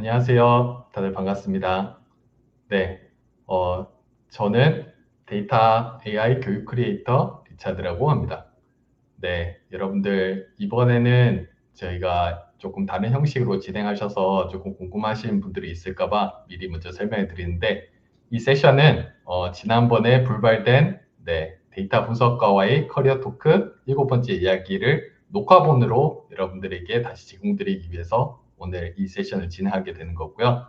안녕하세요. 다들 반갑습니다. 네, 어, 저는 데이터 AI 교육 크리에이터 리차드라고 합니다. 네, 여러분들 이번에는 저희가 조금 다른 형식으로 진행하셔서 조금 궁금하신 분들이 있을까 봐 미리 먼저 설명해 드리는데 이 세션은 지난번에 불발된 데이터 분석가와의 커리어 토크 7번째 이야기를 녹화본으로 여러분들에게 다시 제공드리기 위해서 오늘 이 세션을 진행하게 되는 거고요.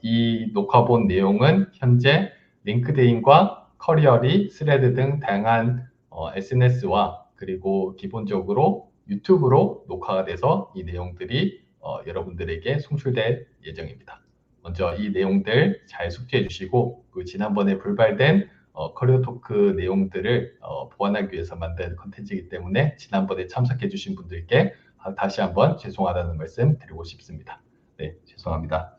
이 녹화본 내용은 현재 링크드인과 커리어리, 스레드 등 다양한 SNS와 그리고 기본적으로 유튜브로 녹화가 돼서 이 내용들이 여러분들에게 송출될 예정입니다. 먼저 이 내용들 잘 숙지해 주시고 그 지난번에 불발된 커리어 토크 내용들을 보완하기 위해서 만든 컨텐츠이기 때문에 지난번에 참석해 주신 분들께 다시 한번 죄송하다는 말씀 드리고 싶습니다. 네, 죄송합니다.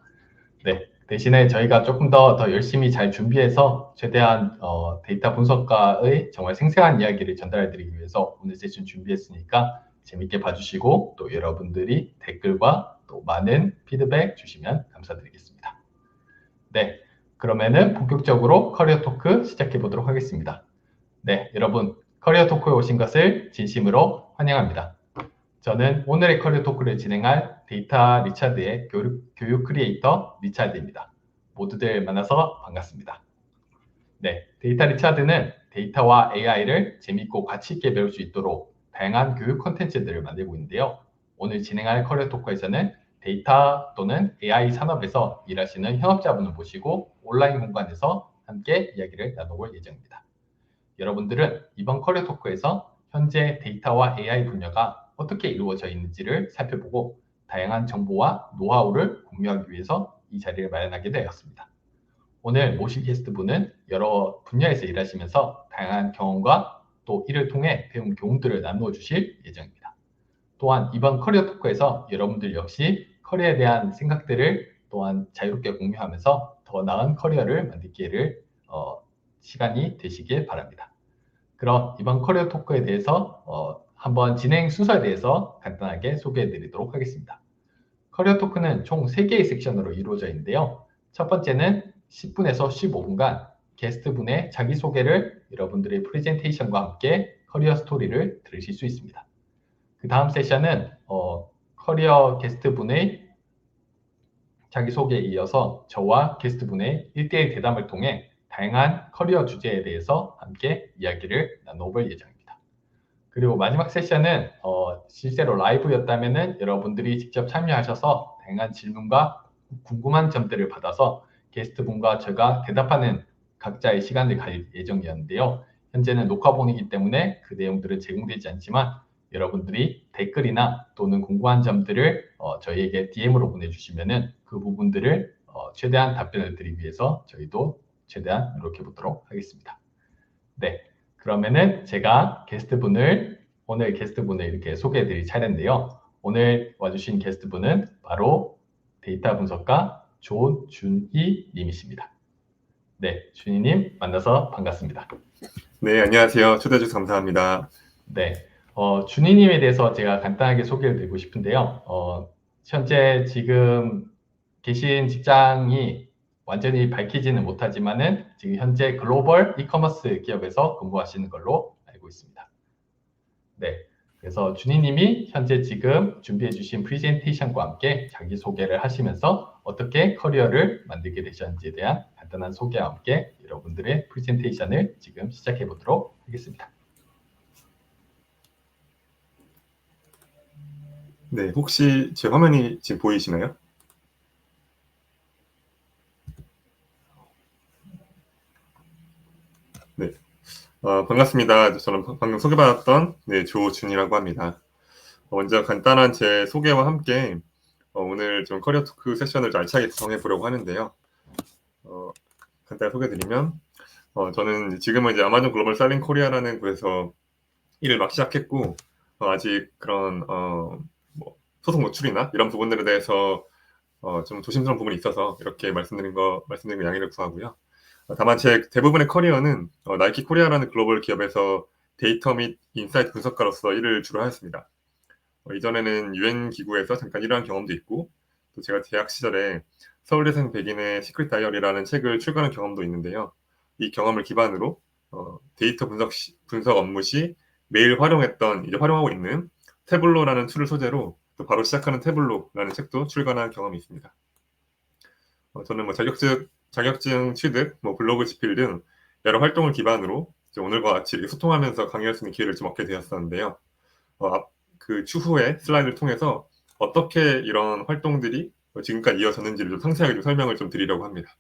네, 대신에 저희가 조금 더 열심히 잘 준비해서 최대한 데이터 분석가의 정말 생생한 이야기를 전달해드리기 위해서 오늘 세션 준비했으니까 재밌게 봐주시고 또 여러분들이 댓글과 또 많은 피드백 주시면 감사드리겠습니다. 네, 그러면은 본격적으로 커리어 토크 시작해 보도록 하겠습니다. 네, 여러분 커리어 토크에 오신 것을 진심으로 환영합니다. 저는 오늘의 커리어 토크를 진행할 데이터 리차드의 교육 크리에이터 리차드입니다. 모두들 만나서 반갑습니다. 네, 데이터 리차드는 데이터와 AI를 재밌고 가치 있게 배울 수 있도록 다양한 교육 콘텐츠들을 만들고 있는데요. 오늘 진행할 커리어 토크에서는 데이터 또는 AI 산업에서 일하시는 현업자분을 모시고 온라인 공간에서 함께 이야기를 나눠볼 예정입니다. 여러분들은 이번 커리어 토크에서 현재 데이터와 AI 분야가 어떻게 이루어져 있는지를 살펴보고 다양한 정보와 노하우를 공유하기 위해서 이 자리를 마련하게 되었습니다. 오늘 모실 게스트분은 여러 분야에서 일하시면서 다양한 경험과 또 이를 통해 배운 교훈들을 나누어 주실 예정입니다. 또한 이번 커리어 토크에서 여러분들 역시 커리어에 대한 생각들을 또한 자유롭게 공유하면서 더 나은 커리어를 만들 기회를 시간이 되시길 바랍니다. 그럼 이번 커리어 토크에 대해서 한번 진행 순서에 대해서 간단하게 소개해 드리도록 하겠습니다. 커리어 토크는 총 3개의 섹션으로 이루어져 있는데요. 첫 번째는 10분에서 15분간 게스트분의 자기소개를 여러분들의 프레젠테이션과 함께 커리어 스토리를 들으실 수 있습니다. 그 다음 세션은 커리어 게스트분의 자기소개에 이어서 저와 게스트분의 1대1 대담을 통해 다양한 커리어 주제에 대해서 함께 이야기를 나눠볼 예정입니다. 그리고 마지막 세션은 실제로 라이브였다면 여러분들이 직접 참여하셔서 다양한 질문과 궁금한 점들을 받아서 게스트분과 제가 대답하는 각자의 시간을 가질 예정이었는데요. 현재는 녹화본이기 때문에 그 내용들은 제공되지 않지만 여러분들이 댓글이나 또는 궁금한 점들을 저희에게 DM으로 보내주시면 그 부분들을 최대한 답변을 드리기 위해서 저희도 최대한 노력해 보도록 하겠습니다. 네, 그러면은 제가 오늘 게스트분을 이렇게 소개해 드릴 차례인데요. 오늘 와주신 게스트분은 바로 데이터 분석가 조준희 님이십니다. 네, 준희님 만나서 반갑습니다. 네, 안녕하세요. 초대해 주셔서 감사합니다. 네, 준희님에 대해서 제가 간단하게 소개를 드리고 싶은데요. 현재 지금 계신 직장이 완전히 밝히지는 못하지만은 지금 현재 글로벌 이커머스 기업에서 근무하시는 걸로 알고 있습니다. 네, 그래서 준희님이 현재 지금 준비해 주신 프레젠테이션과 함께 자기소개를 하시면서 어떻게 커리어를 만들게 되셨는지에 대한 간단한 소개와 함께 여러분들의 프레젠테이션을 지금 시작해 보도록 하겠습니다. 네, 혹시 제 화면이 지금 보이시나요? 네, 반갑습니다. 저는 방금 소개받았던 조준이라고 합니다. 먼저 간단한 제 소개와 함께 오늘 좀 커리어 토크 세션을 좀 알차게 구성해 보려고 하는데요. 간단히 소개드리면 저는 지금은 이제 아마존 글로벌 셀링 코리아라는 곳에서 일을 막 시작했고 아직 그런 뭐 소속 노출이나 이런 부분들에 대해서 좀 조심스러운 부분이 있어서 이렇게 말씀드린 거 양해를 구하고요. 다만 제 대부분의 커리어는 나이키 코리아라는 글로벌 기업에서 데이터 및 인사이트 분석가로서 일을 주로 하였습니다. 이전에는 UN 기구에서 잠깐 일한 경험도 있고 또 제가 대학 시절에 서울대생 백인의 시크릿 다이어리라는 책을 출간한 경험도 있는데요. 이 경험을 기반으로 데이터 분석 업무 시 매일 이제 활용하고 있는 태블로라는 툴을 소재로 또 바로 시작하는 태블로라는 책도 출간한 경험이 있습니다. 저는 뭐 자격증 취득, 뭐 블로그 집필 등 여러 활동을 기반으로 이제 오늘과 같이 이렇게 소통하면서 강의할 수 있는 기회를 좀 얻게 되었었는데요. 그 추후에 슬라이드를 통해서 어떻게 이런 활동들이 지금까지 이어졌는지를 좀 상세하게 좀 설명을 좀 드리려고 합니다.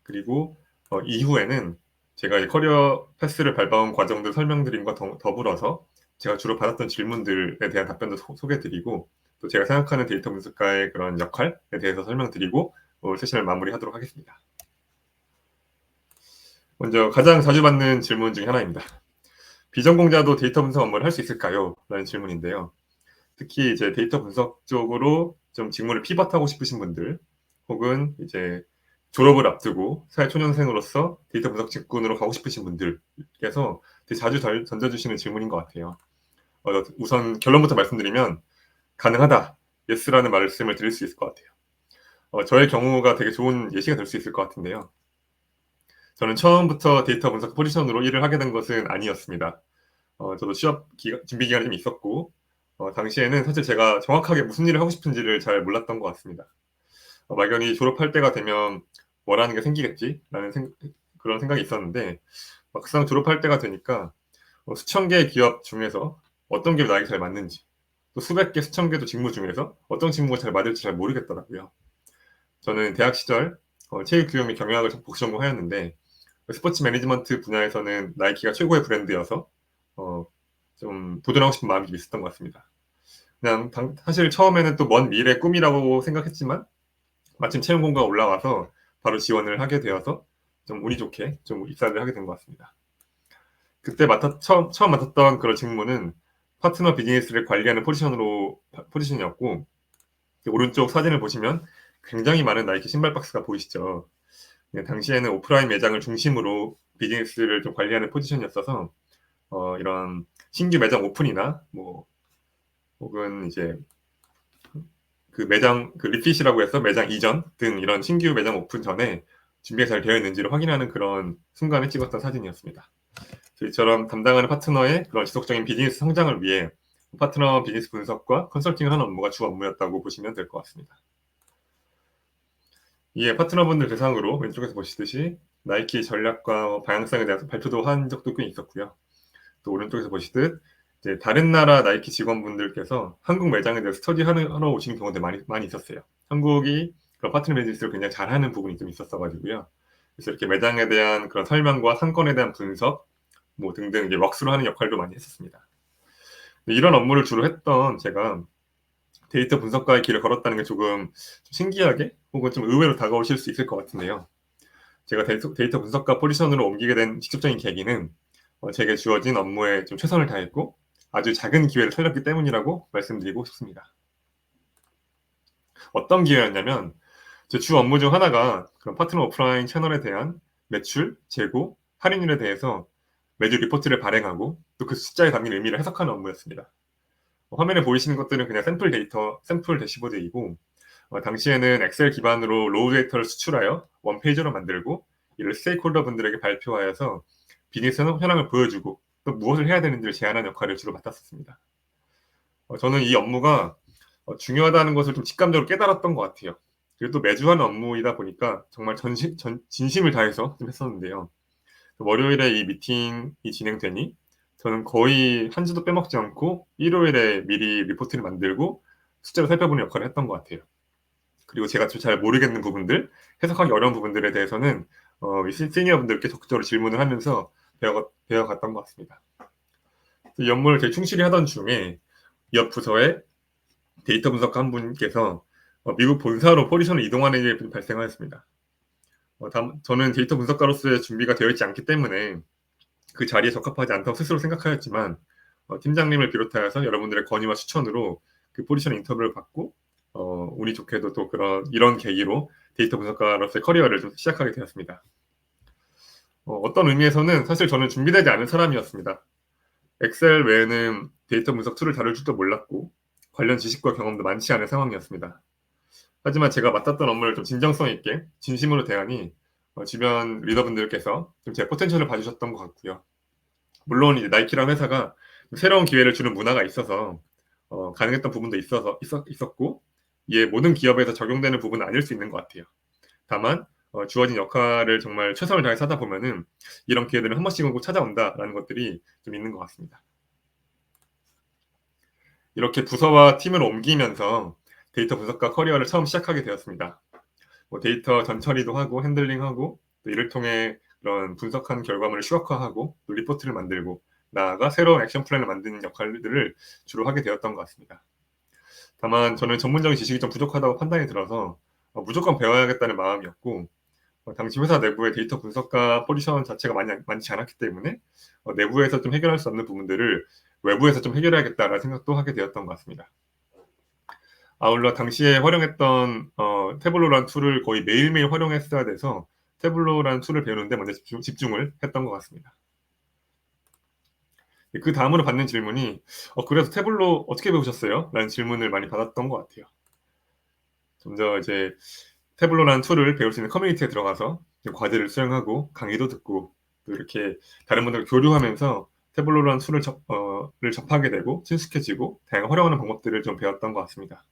그리고 이후에는 제가 이 커리어 패스를 밟아온 과정들 설명드림과 더불어서 제가 주로 받았던 질문들에 대한 답변도 소개드리고 또 제가 생각하는 데이터 분석가의 그런 역할에 대해서 설명드리고 오늘 세션을 마무리하도록 하겠습니다. 먼저 가장 자주 받는 질문 중에 하나입니다. 비전공자도 데이터 분석 업무를 할 수 있을까요? 라는 질문인데요. 특히 이제 데이터 분석 쪽으로 좀 직무를 피벗하고 싶으신 분들, 혹은 이제 졸업을 앞두고 사회초년생으로서 데이터 분석 직군으로 가고 싶으신 분들께서 되게 자주 던져주시는 질문인 것 같아요. 우선 결론부터 말씀드리면 가능하다, yes라는 말씀을 드릴 수 있을 것 같아요. 저의 경우가 되게 좋은 예시가 될 수 있을 것 같은데요. 저는 처음부터 데이터 분석 포지션으로 일을 하게 된 것은 아니었습니다. 저도 취업 준비 기간이 좀 있었고 당시에는 사실 제가 정확하게 무슨 일을 하고 싶은지를 잘 몰랐던 것 같습니다. 막연히 졸업할 때가 되면 뭐라는 게 생기겠지라는 그런 생각이 있었는데 막상 졸업할 때가 되니까 수천 개의 기업 중에서 어떤 게 나에게 잘 맞는지, 또 수백 개, 수천 개도 직무 중에서 어떤 직무가 잘 맞을지 잘 모르겠더라고요. 저는 대학 시절 체육교육 및 경영학을 복수 전공하였는데 스포츠 매니지먼트 분야에서는 나이키가 최고의 브랜드여서 좀 도전하고 싶은 마음이 좀 있었던 것 같습니다. 그냥 사실 처음에는 또 먼 미래 꿈이라고 생각했지만 마침 채용공고가 올라와서 바로 지원을 하게 되어서 좀 운이 좋게 좀 입사를 하게 된 것 같습니다. 그때 처음 맡았던 그런 직무는 파트너 비즈니스를 관리하는 포지션이었고 오른쪽 사진을 보시면 굉장히 많은 나이키 신발 박스가 보이시죠. 당시에는 오프라인 매장을 중심으로 비즈니스를 좀 관리하는 포지션이었어서 이런 신규 매장 오픈이나 뭐 혹은 이제 그 매장 리핏이라고 해서 매장 이전 등 이런 신규 매장 오픈 전에 준비가 잘 되어 있는지를 확인하는 그런 순간에 찍었던 사진이었습니다. 저희처럼 담당하는 파트너의 그런 지속적인 비즈니스 성장을 위해 파트너 비즈니스 분석과 컨설팅을 하는 업무가 주 업무였다고 보시면 될 것 같습니다. 이에 파트너분들 대상으로 왼쪽에서 보시듯이 나이키 전략과 방향성에 대해서 발표도 한 적도 꽤 있었고요. 또 오른쪽에서 보시듯 이제 다른 나라 나이키 직원분들께서 한국 매장에 대해서 스터디하러 오시는 경우도 많이 있었어요. 한국이 그런 파트너 비즈니스를 굉장히 잘하는 부분이 좀 있었어가지고요. 그래서 이렇게 매장에 대한 그런 설명과 상권에 대한 분석 뭐 등등 이제 왁스로 하는 역할도 많이 했었습니다. 이런 업무를 주로 했던 제가 데이터 분석가의 길을 걸었다는 게 조금 신기하게 혹은 좀 의외로 다가오실 수 있을 것 같은데요. 제가 데이터 분석가 포지션으로 옮기게 된 직접적인 계기는 제게 주어진 업무에 좀 최선을 다했고 아주 작은 기회를 살렸기 때문이라고 말씀드리고 싶습니다. 어떤 기회였냐면 제 주 업무 중 하나가 그런 파트너 오프라인 채널에 대한 매출, 재고, 할인율에 대해서 매주 리포트를 발행하고 또 그 숫자에 담긴 의미를 해석하는 업무였습니다. 화면에 보이시는 것들은 그냥 샘플 대시보드이고 당시에는 엑셀 기반으로 로우 데이터를 수출하여 원페이지로 만들고 이를 스테이크홀더 분들에게 발표하여서 비즈니스 현황을 보여주고 또 무엇을 해야 되는지를 제안하는 역할을 주로 맡았었습니다. 저는 이 업무가 중요하다는 것을 좀 직감적으로 깨달았던 것 같아요. 그리고 또 매주 하는 업무이다 보니까 정말 진심을 다해서 좀 했었는데요. 월요일에 이 미팅이 진행되니 저는 거의 한 주도 빼먹지 않고 일요일에 미리 리포트를 만들고 숫자를 살펴보는 역할을 했던 것 같아요. 그리고 제가 잘 모르겠는 부분들, 해석하기 어려운 부분들에 대해서는 시니어분들께 적극적으로 질문을 하면서 배워갔던 것 같습니다. 이 업무를 되게 충실히 하던 중에 옆 부서에 데이터 분석가 한 분께서 미국 본사로 포지션을 이동하는 일이 발생하였습니다. 저는 데이터 분석가로서의 준비가 되어 있지 않기 때문에 그 자리에 적합하지 않다고 스스로 생각하였지만 팀장님을 비롯하여서 여러분들의 건의와 추천으로 그 포지션 인터뷰를 받고 운이 좋게도 또 이런 계기로 데이터 분석가로서의 커리어를 좀 시작하게 되었습니다. 어떤 의미에서는 사실 저는 준비되지 않은 사람이었습니다. 엑셀 외에는 데이터 분석 툴을 다룰 줄도 몰랐고 관련 지식과 경험도 많지 않은 상황이었습니다. 하지만 제가 맡았던 업무를 좀 진정성 있게 진심으로 대하니 주변 리더분들께서 좀 제 포텐셜을 봐주셨던 것 같고요. 물론 이제 나이키라는 회사가 새로운 기회를 주는 문화가 있어서 가능했던 부분도 있었고 이게 모든 기업에서 적용되는 부분은 아닐 수 있는 것 같아요. 다만 주어진 역할을 정말 최선을 다해서 하다 보면은 이런 기회들은 한 번씩은 꼭 찾아온다라는 것들이 좀 있는 것 같습니다. 이렇게 부서와 팀을 옮기면서 데이터 분석가 커리어를 처음 시작하게 되었습니다. 데이터 전처리도 하고 핸들링하고 또 이를 통해 그런 분석한 결과물을 시각화하고 또 리포트를 만들고 나아가 새로운 액션 플랜을 만드는 역할들을 주로 하게 되었던 것 같습니다. 다만 저는 전문적인 지식이 좀 부족하다고 판단이 들어서 무조건 배워야겠다는 마음이었고 당시 회사 내부의 데이터 분석가 포지션 자체가 많지 않았기 때문에 내부에서 좀 해결할 수 없는 부분들을 외부에서 좀 해결해야겠다라는 생각도 하게 되었던 것 같습니다. 아울러 당시에 활용했던 태블로라는 툴을 거의 매일매일 활용했어야 돼서 태블로라는 툴을 배우는데 먼저 집중을 했던 것 같습니다. 그 다음으로 받는 질문이 그래서 태블로 어떻게 배우셨어요? 라는 질문을 많이 받았던 것 같아요. 좀 더 이제 태블로라는 툴을 배울 수 있는 커뮤니티에 들어가서 과제를 수행하고 강의도 듣고 또 이렇게 다른 분들과 교류하면서 태블로라는 툴을 접하게 되고 친숙해지고 다양한 활용하는 방법들을 좀 배웠던 것 같습니다.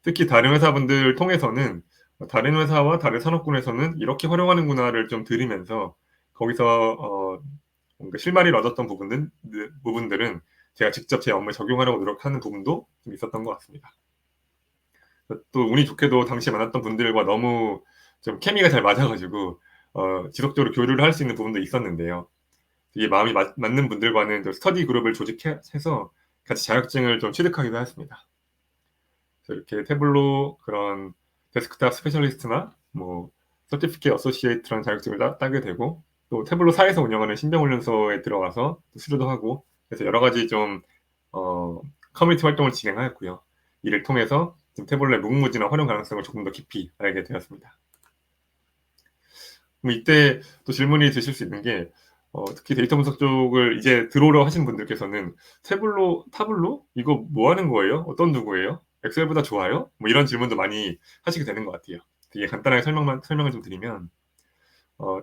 특히 다른 회사분들 통해서는 다른 회사와 다른 산업군에서는 이렇게 활용하는구나를 좀 들으면서 거기서 뭔가 실마리를 얻었던 부분들은 제가 직접 제 업무에 적용하려고 노력하는 부분도 좀 있었던 것 같습니다. 또 운이 좋게도 당시에 만났던 분들과 너무 좀 케미가 잘 맞아가지고 지속적으로 교류를 할 수 있는 부분도 있었는데요. 이게 마음이 맞는 분들과는 또 스터디 그룹을 조직해서 같이 자격증을 좀 취득하기도 했습니다. 이렇게 태블로 그런 데스크탑 스페셜리스트나 뭐 서티피케이트 어소시에이트라는 자격증을 따게 되고 또 태블로 사에서 운영하는 신병훈련소에 들어가서 수료도 하고 그래서 여러 가지 좀 커뮤니티 활동을 진행하였고요. 이를 통해서 좀 태블로의 무궁무진한 활용 가능성을 조금 더 깊이 알게 되었습니다. 그럼 이때 또 질문이 드실 수 있는 게 특히 데이터 분석 쪽을 이제 들어오려 하시는 분들께서는 타블로? 이거 뭐 하는 거예요? 어떤 도구예요? 엑셀보다 좋아요? 뭐 이런 질문도 많이 하시게 되는 것 같아요. 되게 간단하게 설명을 좀 드리면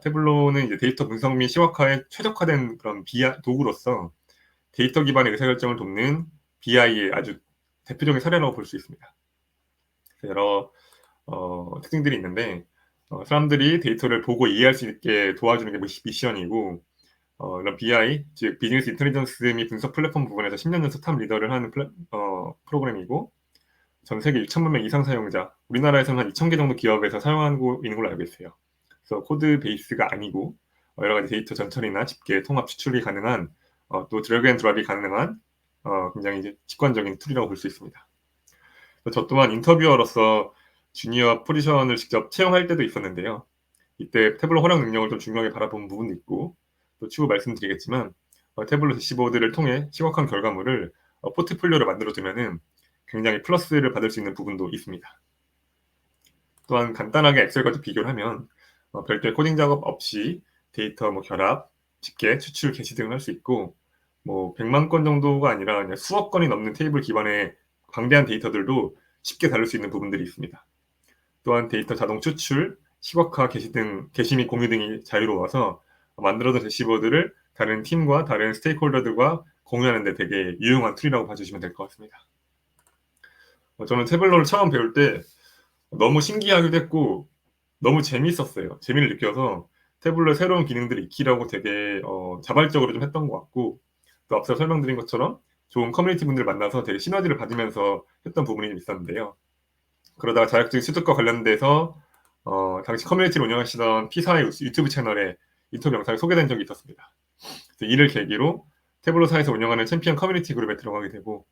태블로는 이제 데이터 분석 및 시각화에 최적화된 그런 도구로서 데이터 기반의 의사결정을 돕는 BI의 아주 대표적인 사례라고 볼 수 있습니다. 여러 특징들이 있는데 사람들이 데이터를 보고 이해할 수 있게 도와주는 게 미션이고 이런 BI, 즉 비즈니스 인텔리전스 및 분석 플랫폼 부분에서 10년 연속 탑 리더를 하는 프로그램이고 전 세계 6천만 명 이상 사용자, 우리나라에서는 한 2천 개 정도 기업에서 사용하고 있는 걸로 알고 있어요. 그래서 코드 베이스가 아니고 여러 가지 데이터 전처리나 집계, 통합, 추출이 가능한 또 드래그 앤 드랍이 가능한 굉장히 이제 직관적인 툴이라고 볼 수 있습니다. 저 또한 인터뷰어로서 주니어 포지션을 직접 채용할 때도 있었는데요. 이때 태블로 활용 능력을 좀 중요하게 바라본 부분도 있고 또 추후 말씀드리겠지만 태블로 대시보드를 통해 시각화한 결과물을 포트폴리오를 만들어두면은 굉장히 플러스를 받을 수 있는 부분도 있습니다. 또한 간단하게 엑셀과 비교를 하면 별도의 코딩 작업 없이 데이터 결합, 집계, 추출, 게시 등을 할 수 있고 100만 건 정도가 아니라 그냥 수억 건이 넘는 테이블 기반의 방대한 데이터들도 쉽게 다룰 수 있는 부분들이 있습니다. 또한 데이터 자동 추출, 시각화, 게시 및 공유 등이 자유로워서 만들어둔 대시보드를 다른 팀과 다른 스테이크홀더들과 공유하는 데 되게 유용한 툴이라고 봐주시면 될 것 같습니다. 저는 태블로를 처음 배울 때 너무 신기하기도 했고 너무 재밌었어요. 재미를 느껴서 태블로의 새로운 기능들을 익히려고 되게 자발적으로 좀 했던 것 같고 또 앞서 설명드린 것처럼 좋은 커뮤니티 분들 만나서 되게 시너지를 받으면서 했던 부분이 좀 있었는데요. 그러다가 자격증 취득과 관련돼서 당시 커뮤니티를 운영하시던 P사의 유튜브 채널에 인터뷰 영상이 소개된 적이 있었습니다. 이를 계기로 태블로사에서 운영하는 챔피언 커뮤니티 그룹에 들어가게 되고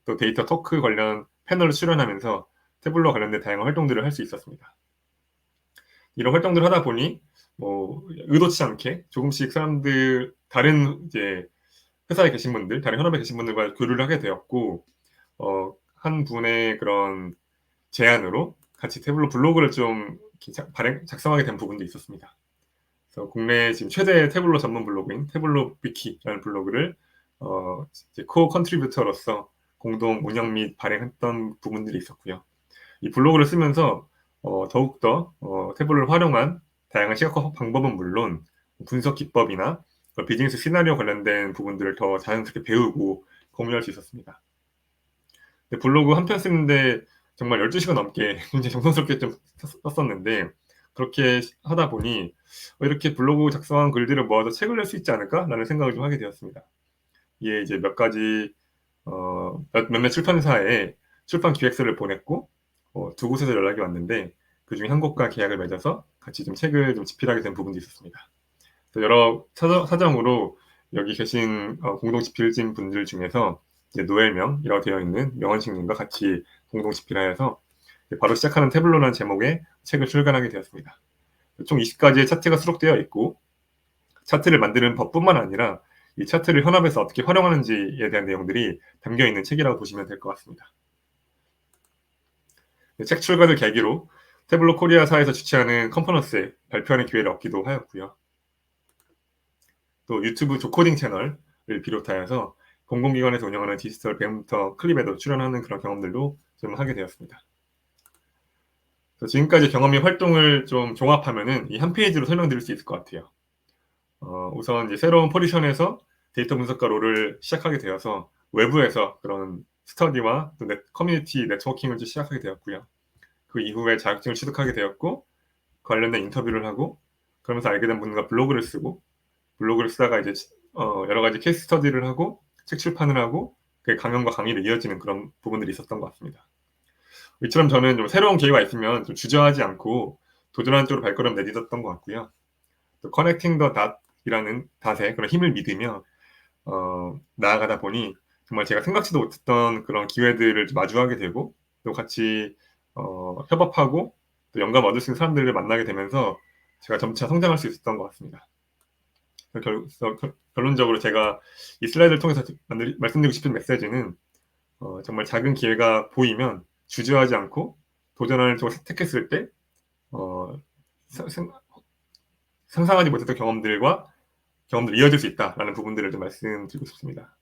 또 데이터 토크 관련 패널을 출연하면서 태블로 관련된 다양한 활동들을 할 수 있었습니다. 이런 활동들을 하다 보니 의도치 않게 조금씩 사람들 다른 이제 회사에 계신 분들, 다른 현업에 계신 분들과 교류를 하게 되었고 한 분의 그런 제안으로 같이 태블로 블로그를 좀 작성하게 된 부분도 있었습니다. 그래서 국내 지금 최대 태블로 전문 블로그인 태블로 위키라는 블로그를 이제 코어 컨트리뷰터로서 공동 운영 및 발행했던 부분들이 있었고요. 이 블로그를 쓰면서 더욱더 태블을 활용한 다양한 시각화 방법은 물론 분석 기법이나 비즈니스 시나리오 관련된 부분들을 더 자연스럽게 배우고 공유할 수 있었습니다. 블로그 한 편 쓰는데 정말 12시간 넘게 굉장히 정성스럽게 좀 썼었는데 그렇게 하다 보니 이렇게 블로그 작성한 글들을 모아서 책을 낼 수 있지 않을까라는 생각을 좀 하게 되었습니다. 이게 이제 몇 가지 몇몇 출판사에 출판 기획서를 보냈고 두 곳에서 연락이 왔는데 그중에 한 곳과 계약을 맺어서 같이 좀 책을 좀 집필하게 된 부분도 있었습니다. 여러 사정으로 여기 계신 공동 집필진 분들 중에서 이제 노엘명이라고 되어 있는 명원식님과 같이 공동 집필하여서 바로 시작하는 태블로라는 제목의 책을 출간하게 되었습니다. 총 20가지의 차트가 수록되어 있고 차트를 만드는 법뿐만 아니라 이 차트를 현업에서 어떻게 활용하는지에 대한 내용들이 담겨 있는 책이라고 보시면 될 것 같습니다. 책 출간을 계기로 태블로 코리아사에서 주최하는 컨퍼런스에 발표하는 기회를 얻기도 하였고요. 또 유튜브 조코딩 채널을 비롯하여서 공공기관에서 운영하는 디지털 배움터 클립에도 출연하는 그런 경험들도 좀 하게 되었습니다. 지금까지 경험 및 활동을 좀 종합하면은 이 한 페이지로 설명드릴 수 있을 것 같아요. 우선 이제 새로운 포지션에서 데이터 분석가 롤을 시작하게 되어서 외부에서 그런 스터디와 또 커뮤니티 네트워킹을 시작하게 되었고요. 그 이후에 자격증을 취득하게 되었고 관련된 인터뷰를 하고 그러면서 알게 된 분과 블로그를 쓰고 블로그를 쓰다가 이제 여러 가지 케이스 스터디를 하고 책 출판을 하고 그 강연과 강의로 이어지는 그런 부분들이 있었던 것 같습니다. 이처럼 저는 좀 새로운 기회가 있으면 좀 주저하지 않고 도전하는 쪽으로 발걸음 내딛었던 것 같고요. 또 커넥팅 더 닷이라는 닷의 그런 힘을 믿으며 나아가다 보니 정말 제가 생각지도 못했던 그런 기회들을 마주하게 되고 또 같이 협업하고 또 영감 얻을 수 있는 사람들을 만나게 되면서 제가 점차 성장할 수 있었던 것 같습니다. 결론적으로 제가 이 슬라이드를 통해서 말씀드리고 싶은 메시지는 정말 작은 기회가 보이면 주저하지 않고 도전하는 쪽을 택했을 때 상상하지 못했던 경험들이 이어질 수 있다라는 부분들을 좀 말씀드리고 싶습니다.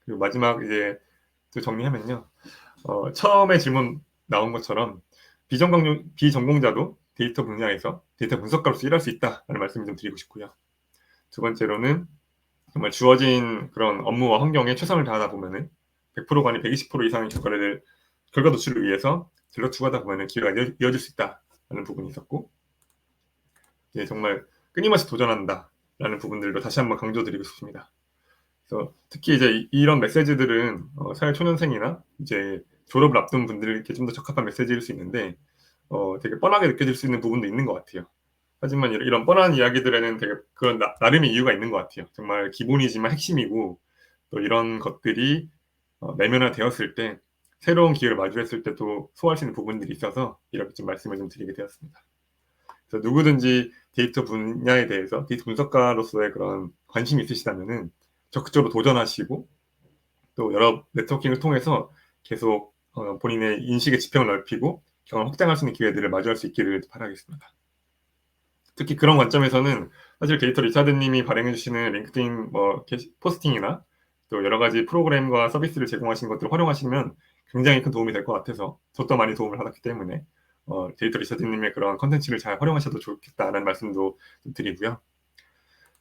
그리고 마지막 이제 또 정리하면요. 처음에 질문 나온 것처럼 비전공자도 데이터 분야에서 데이터 분석가로서 일할 수 있다라는 말씀을 좀 드리고 싶고요. 두 번째로는 정말 주어진 그런 업무와 환경에 최선을 다하다 보면은 100%가 아닌 120% 이상의 결과 도출을 위해서 전력 추구하다 보면은 기회가 이어질 수 있다라는 부분이 있었고, 이제 정말 끊임없이 도전한다라는 부분들도 다시 한번 강조드리고 싶습니다. 그래서 특히 이제 이런 메시지들은 사회 초년생이나 이제 졸업을 앞둔 분들에게 좀 더 적합한 메시지일 수 있는데 되게 뻔하게 느껴질 수 있는 부분도 있는 것 같아요. 하지만 이런 뻔한 이야기들에는 되게 그런 나름의 이유가 있는 것 같아요. 정말 기본이지만 핵심이고 또 이런 것들이 내면화되었을 때 새로운 기회를 마주했을 때도 소화할 수 있는 부분들이 있어서 이렇게 좀 말씀을 좀 드리게 되었습니다. 그래서 누구든지 데이터 분야에 대해서 데이터 분석가로서의 그런 관심이 있으시다면은 적극적으로 도전하시고 또 여러 네트워킹을 통해서 계속 본인의 인식의 지평을 넓히고 경험을 확장할 수 있는 기회들을 마주할 수 있기를 바라겠습니다. 특히 그런 관점에서는 사실 데이터 리차드님이 발행해 주시는 링크드인 포스팅이나 또 여러 가지 프로그램과 서비스를 제공하시는 것들을 활용하시면 굉장히 큰 도움이 될 것 같아서 저도 많이 도움을 받았기 때문에 데이터 리차드님의 그런 컨텐츠를 잘 활용하셔도 좋겠다라는 말씀도 좀 드리고요.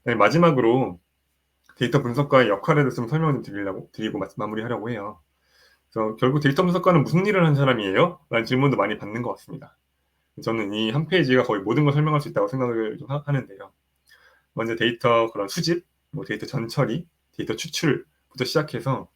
네, 마지막으로 데이터 분석가의 역할에 대해서 좀 설명을 드리고 마무리하려고 해요. 그래서 결국 데이터 분석가는 무슨 일을 하는 사람이에요? 라는 질문도 많이 받는 것 같습니다. 저는 이 한 페이지가 거의 모든 걸 설명할 수 있다고 생각을 좀 하는데요. 먼저 데이터 그런 수집, 데이터 전처리, 데이터 추출부터 시작해서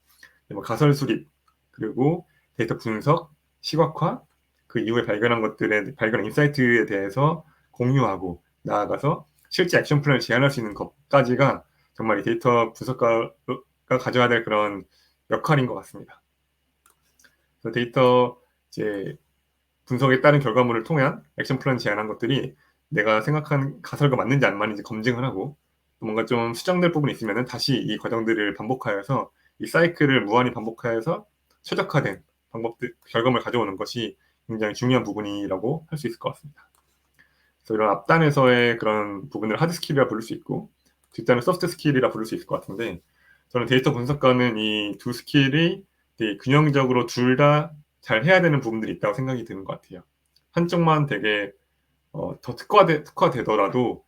가설 수립, 그리고 데이터 분석, 시각화, 그 이후에 발견한 인사이트에 대해서 공유하고 나아가서 실제 액션 플랜을 제안할 수 있는 것까지가 정말 이 데이터 분석가가 가져야 될 그런 역할인 것 같습니다. 그래서 데이터 이제 분석에 따른 결과물을 통한 액션 플랜 제안한 것들이 내가 생각한 가설과 맞는지 안 맞는지 검증을 하고 또 뭔가 좀 수정될 부분이 있으면 다시 이 과정들을 반복하여서 이 사이클을 무한히 반복하여서 최적화된 결과물을 가져오는 것이 굉장히 중요한 부분이라고 할 수 있을 것 같습니다. 그래서 이런 앞단에서의 그런 부분을 하드 스킬이라 부를 수 있고 뒷단은 소프트 스킬이라 부를 수 있을 것 같은데 저는 데이터 분석가는 이 두 스킬이 되게 균형적으로 둘 다 잘 해야 되는 부분들이 있다고 생각이 드는 것 같아요. 한쪽만 되게 더 특화되더라도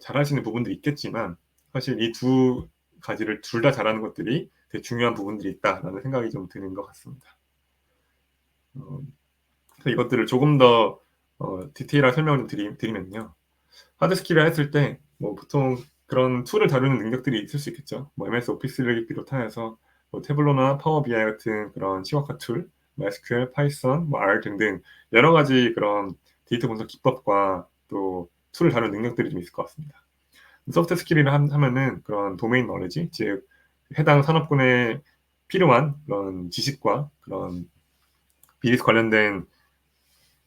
잘하시는 부분들이 있겠지만 사실 이 두 가지를 둘 다 잘하는 것들이 되게 중요한 부분들이 있다라는 생각이 좀 드는 것 같습니다. 어, 그래서 이것들을 조금 더 디테일한 설명을 좀 드리면요. 하드 스킬을 했을 때 뭐 보통 그런 툴을 다루는 능력들이 있을 수 있겠죠. 뭐 MS 오피스를 비롯하여서 뭐 태블로나 파워 BI 같은 그런 시각화 툴, 뭐 SQL, 파이썬, 뭐 R 등등 여러 가지 그런 데이터 분석 기법과 또 툴을 다루는 능력들이 좀 있을 것 같습니다. 소프트 스킬이라 하면은 그런 도메인 너리지, 즉 해당 산업군에 필요한 그런 지식과 그런 비즈니스 관련된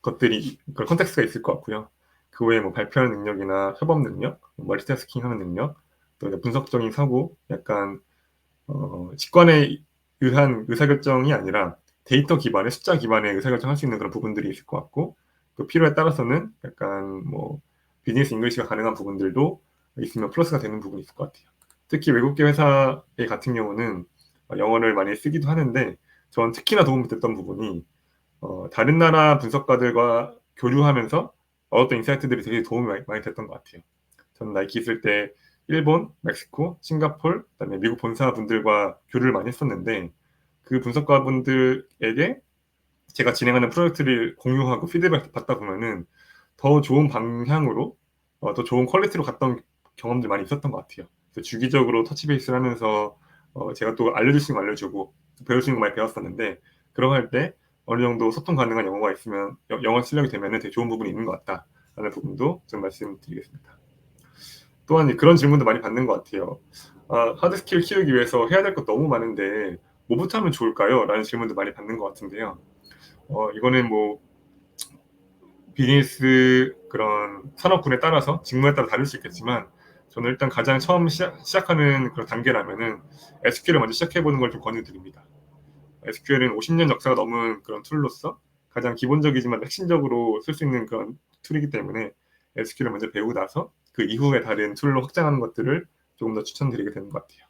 것들이 그런 컨텍스트가 있을 것 같고요. 그 외에 뭐 발표하는 능력이나 협업 능력, 멀티태스킹하는 능력, 또 이제 분석적인 사고, 약간 직관에 의한 의사결정이 아니라 데이터 기반의 숫자 기반의 의사결정할 수 있는 그런 부분들이 있을 것 같고, 또 필요에 따라서는 약간 뭐 비즈니스 잉글리시가 가능한 부분들도 있으면 플러스가 되는 부분이 있을 것 같아요. 특히 외국계 회사의 같은 경우는 영어를 많이 쓰기도 하는데, 전 특히나 도움이 됐던 부분이 다른 나라 분석가들과 교류하면서 얻었던 인사이트들이 되게 도움이 많이 됐던 것 같아요. 저는 나이키 있을 때 일본, 멕시코, 싱가폴, 그다음에 미국 본사 분들과 교류를 많이 했었는데 그 분석가 분들에게 제가 진행하는 프로젝트를 공유하고 피드백 받다 보면은 더 좋은 방향으로 더 좋은 퀄리티로 갔던 경험들 많이 있었던 것 같아요. 그래서 주기적으로 터치베이스를 하면서 제가 또 알려줄 수 있는 거 알려주고 배울 수 있는 거 많이 배웠었는데 그런 거 할 때 어느 정도 소통 가능한 영어가 있으면 영어 실력이 되면 되게 좋은 부분이 있는 것 같다라는 부분도 좀 말씀드리겠습니다. 또한 그런 질문도 많이 받는 것 같아요. 하드 스킬 키우기 위해서 해야 될 것 너무 많은데 뭐부터 하면 좋을까요? 라는 질문도 많이 받는 것 같은데요. 이거는 뭐 비즈니스 그런 산업군에 따라서 직무에 따라 다를 수 있겠지만 저는 일단 가장 처음 시작하는 그런 단계라면은 SQL을 먼저 시작해보는 걸 좀 권유드립니다. SQL은 50년 역사가 넘은 그런 툴로서 가장 기본적이지만 핵심적으로 쓸 수 있는 그런 툴이기 때문에 SQL을 먼저 배우고 나서 그 이후에 다른 툴로 확장하는 것들을 조금 더 추천드리게 되는 것 같아요.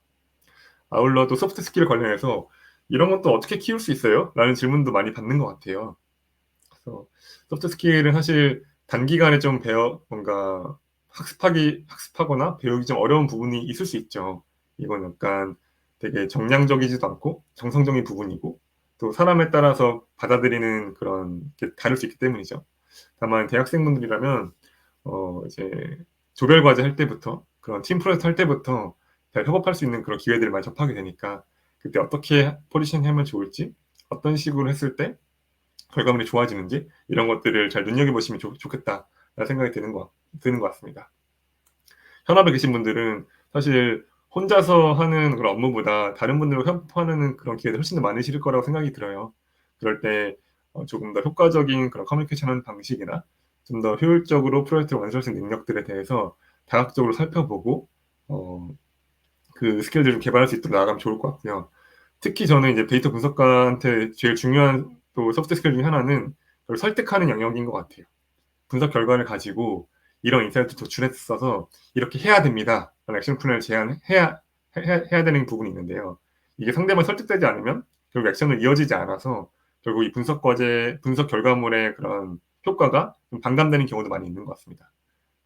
아울러 또 소프트 스킬 관련해서 이런 것도 어떻게 키울 수 있어요? 라는 질문도 많이 받는 것 같아요. 그래서 소프트 스킬은 사실 단기간에 좀 뭔가 학습하거나 배우기 좀 어려운 부분이 있을 수 있죠. 이건 약간 되게 정량적이지도 않고 정성적인 부분이고 또 사람에 따라서 받아들이는 그런 게 다를 수 있기 때문이죠. 다만 대학생분들이라면 이제 조별 과제 할 때부터 그런 팀 프로젝트 할 때부터 잘 협업할 수 있는 그런 기회들을 많이 접하게 되니까 그때 어떻게 포지션하면 좋을지 어떤 식으로 했을 때 결과물이 좋아지는지 이런 것들을 잘 눈여겨보시면 좋겠다라는 생각이 드는 것 같습니다. 현업에 계신 분들은 사실 혼자서 하는 그런 업무보다 다른 분들과 협업하는 그런 기회도 훨씬 더 많으실 거라고 생각이 들어요. 그럴 때 조금 더 효과적인 그런 커뮤니케이션 하는 방식이나 좀 더 효율적으로 프로젝트를 완수할 수 있는 능력들에 대해서 다각적으로 살펴보고 그 스킬들을 개발할 수 있도록 나아가면 좋을 것 같고요. 특히 저는 이제 데이터 분석가한테 제일 중요한 또 소프트 스킬 중에 하나는 그걸 설득하는 영역인 것 같아요. 분석 결과를 가지고 이런 인사이트를 도출했어서 이렇게 해야 됩니다. 라는 액션 플랜을 해야 되는 부분이 있는데요. 이게 상대방이 설득되지 않으면 결국 액션을 이어지지 않아서 결국 이 분석 결과물의 그런 효과가 좀 반감되는 경우도 많이 있는 것 같습니다.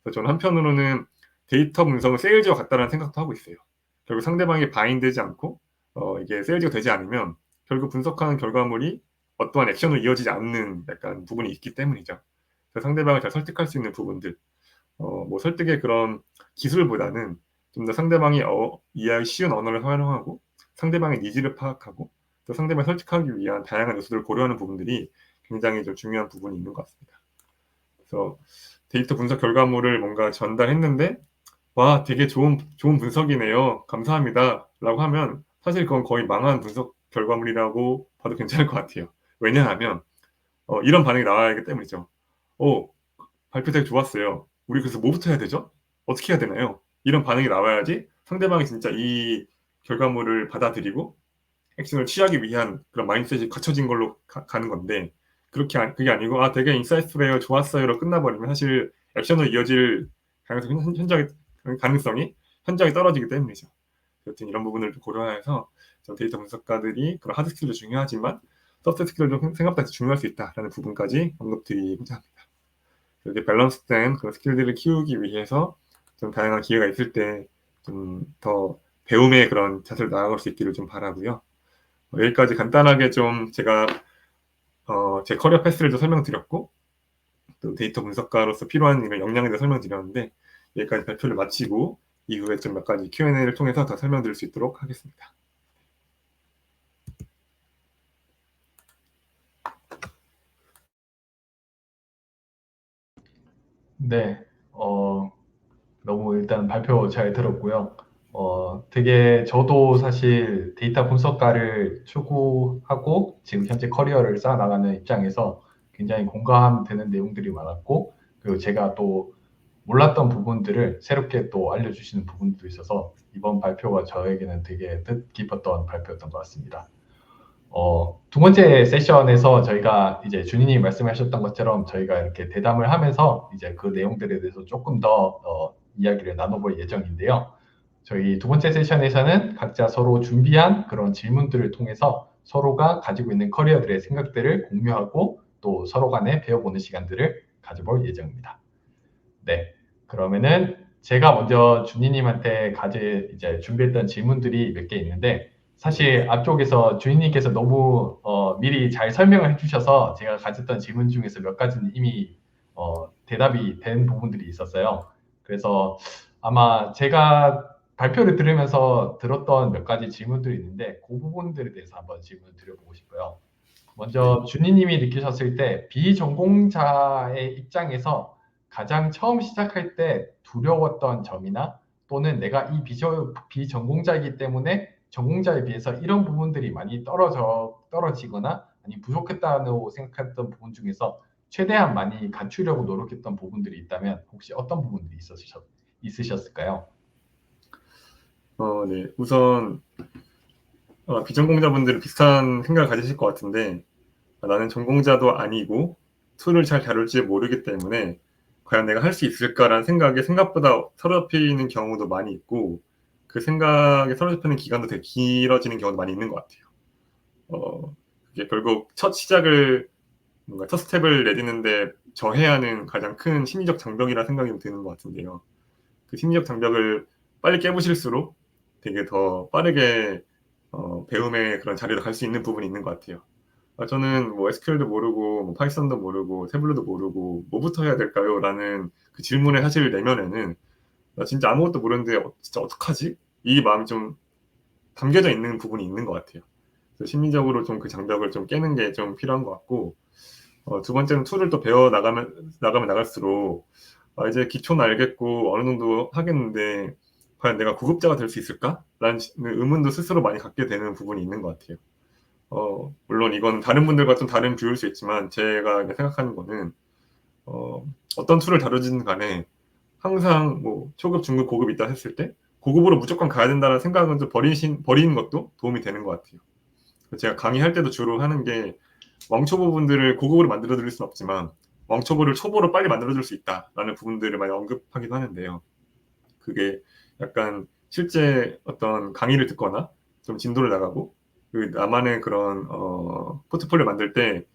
그래서 저는 한편으로는 데이터 분석은 세일즈와 같다는 생각도 하고 있어요. 결국 상대방이 바인되지 않고 이게 세일즈가 되지 않으면 결국 분석하는 결과물이 어떠한 액션으로 이어지지 않는 약간 부분이 있기 때문이죠. 그래서 상대방을 잘 설득할 수 있는 부분들, 뭐 설득의 그런 기술보다는 좀 더 상대방이 이해하기 쉬운 언어를 활용하고 상대방의 니즈를 파악하고 또 상대방을 설득하기 위한 다양한 요소들을 고려하는 부분들이 굉장히 좀 중요한 부분이 있는 것 같습니다. 그래서 데이터 분석 결과물을 뭔가 전달했는데 와 되게 좋은 분석이네요. 감사합니다. 라고 하면 사실 그건 거의 망한 분석 결과물이라고 봐도 괜찮을 것 같아요. 왜냐하면 이런 반응이 나와야 하기 때문이죠. 발표 되게 좋았어요. 우리 그래서 뭐부터 해야 되죠? 어떻게 해야 되나요? 이런 반응이 나와야지 상대방이 진짜 이 결과물을 받아들이고 액션을 취하기 위한 그런 마인드셋이 갖춰진 걸로 가는 건데 그게 아니고 되게 인사이트풀해요 좋았어요로 끝나버리면 사실 액션으로 이어질 가능성이 현저히 떨어지기 때문이죠. 여튼 이런 부분을 고려해서 좀 데이터 분석가들이 그런 하드 스킬도 중요하지만 소프트 스킬도 생각보다 중요할 수 있다라는 부분까지 언급드리고자 합니다. 이렇게 밸런스된 그런 스킬들을 키우기 위해서 좀 다양한 기회가 있을 때 좀 더 배움의 그런 자세를 나아갈 수 있기를 좀 바라고요. 여기까지 간단하게 좀 제가 제 커리어 패스를 좀 설명드렸고 또 데이터 분석가로서 필요한 이런 역량에 대해 설명드렸는데 여기까지 발표를 마치고 이후에 좀 몇 가지 Q&A를 통해서 더 설명드릴 수 있도록 하겠습니다. 네, 너무 일단 발표 잘 들었고요. 되게 저도 사실 데이터 분석가를 추구하고 지금 현재 커리어를 쌓아나가는 입장에서 굉장히 공감되는 내용들이 많았고, 그리고 제가 또 몰랐던 부분들을 새롭게 또 알려주시는 부분도 있어서 이번 발표가 저에게는 되게 뜻깊었던 발표였던 것 같습니다. 두 번째 세션에서 저희가 이제 준희님 말씀하셨던 것처럼 저희가 이렇게 대담을 하면서 이제 그 내용들에 대해서 조금 더 이야기를 나눠볼 예정인데요. 저희 두 번째 세션에서는 각자 서로 준비한 그런 질문들을 통해서 서로가 가지고 있는 커리어들의 생각들을 공유하고 또 서로 간에 배워보는 시간들을 가져볼 예정입니다. 네, 그러면은 제가 먼저 준희님한테 이제 준비했던 질문들이 몇 개 있는데 사실 앞쪽에서 주인님께서 너무 미리 잘 설명을 해주셔서 제가 가졌던 질문 중에서 몇 가지는 이미 대답이 된 부분들이 있었어요. 그래서 아마 제가 발표를 들으면서 들었던 몇 가지 질문들이 있는데 그 부분들에 대해서 한번 질문을 드려보고 싶어요. 먼저 준희님이 느끼셨을 때 비전공자의 입장에서 가장 처음 시작할 때 두려웠던 점이나 또는 내가 이 비전공자이기 때문에 전공자에 비해서 이런 부분들이 많이 떨어지거나 아니 부족했다고 생각했던 부분 중에서 최대한 많이 갖추려고 노력했던 부분들이 있다면 혹시 어떤 부분들이 있으셨을까요? 네. 우선 비전공자분들은 비슷한 생각을 가지실 것 같은데 나는 전공자도 아니고 툴을 잘 다룰지 모르기 때문에 과연 내가 할 수 있을까라는 생각에 생각보다 사로잡히는 경우도 많이 있고 그 생각에 사로잡히는 기간도 되게 길어지는 경우도 많이 있는 것 같아요. 이게 결국 첫 시작을 뭔가 첫 스텝을 내딛는데 저해야 하는 가장 큰 심리적 장벽이라 생각이 드는 것 같은데요. 그 심리적 장벽을 빨리 깨부실수록 되게 더 빠르게 배움의 그런 자리로 갈 수 있는 부분이 있는 것 같아요. 저는 뭐 SQL도 모르고 뭐 파이썬도 모르고 태블로도 모르고 뭐부터 해야 될까요? 라는 그 질문의 사실 내면에는 나 진짜 아무것도 모르는데 진짜 어떡하지? 이 마음이 좀 담겨져 있는 부분이 있는 것 같아요. 그래서 심리적으로 좀 그 장벽을 좀 깨는 게 좀 필요한 것 같고 두 번째는 툴을 또 배워 나가면 나갈수록 이제 기초는 알겠고 어느 정도 하겠는데 과연 내가 구급자가 될 수 있을까? 라는 의문도 스스로 많이 갖게 되는 부분이 있는 것 같아요. 물론 이건 다른 분들과 좀 다른 뷰일 수 있지만 제가 생각하는 거는 어떤 툴을 다루든 간에 항상 뭐 초급, 중급, 고급 있다 했을 때 고급으로 무조건 가야 된다는 생각은 좀 버리는 것도 도움이 되는 것 같아요. 제가 강의할 때도 주로 하는 게 왕초보 분들을 고급으로 만들어 드릴 수는 없지만 왕초보를 초보로 빨리 만들어 줄 수 있다라는 부분들을 많이 언급하기도 하는데요. 그게 약간 실제 어떤 강의를 듣거나 좀 진도를 나가고 나만의 그런 포트폴리오 만들 때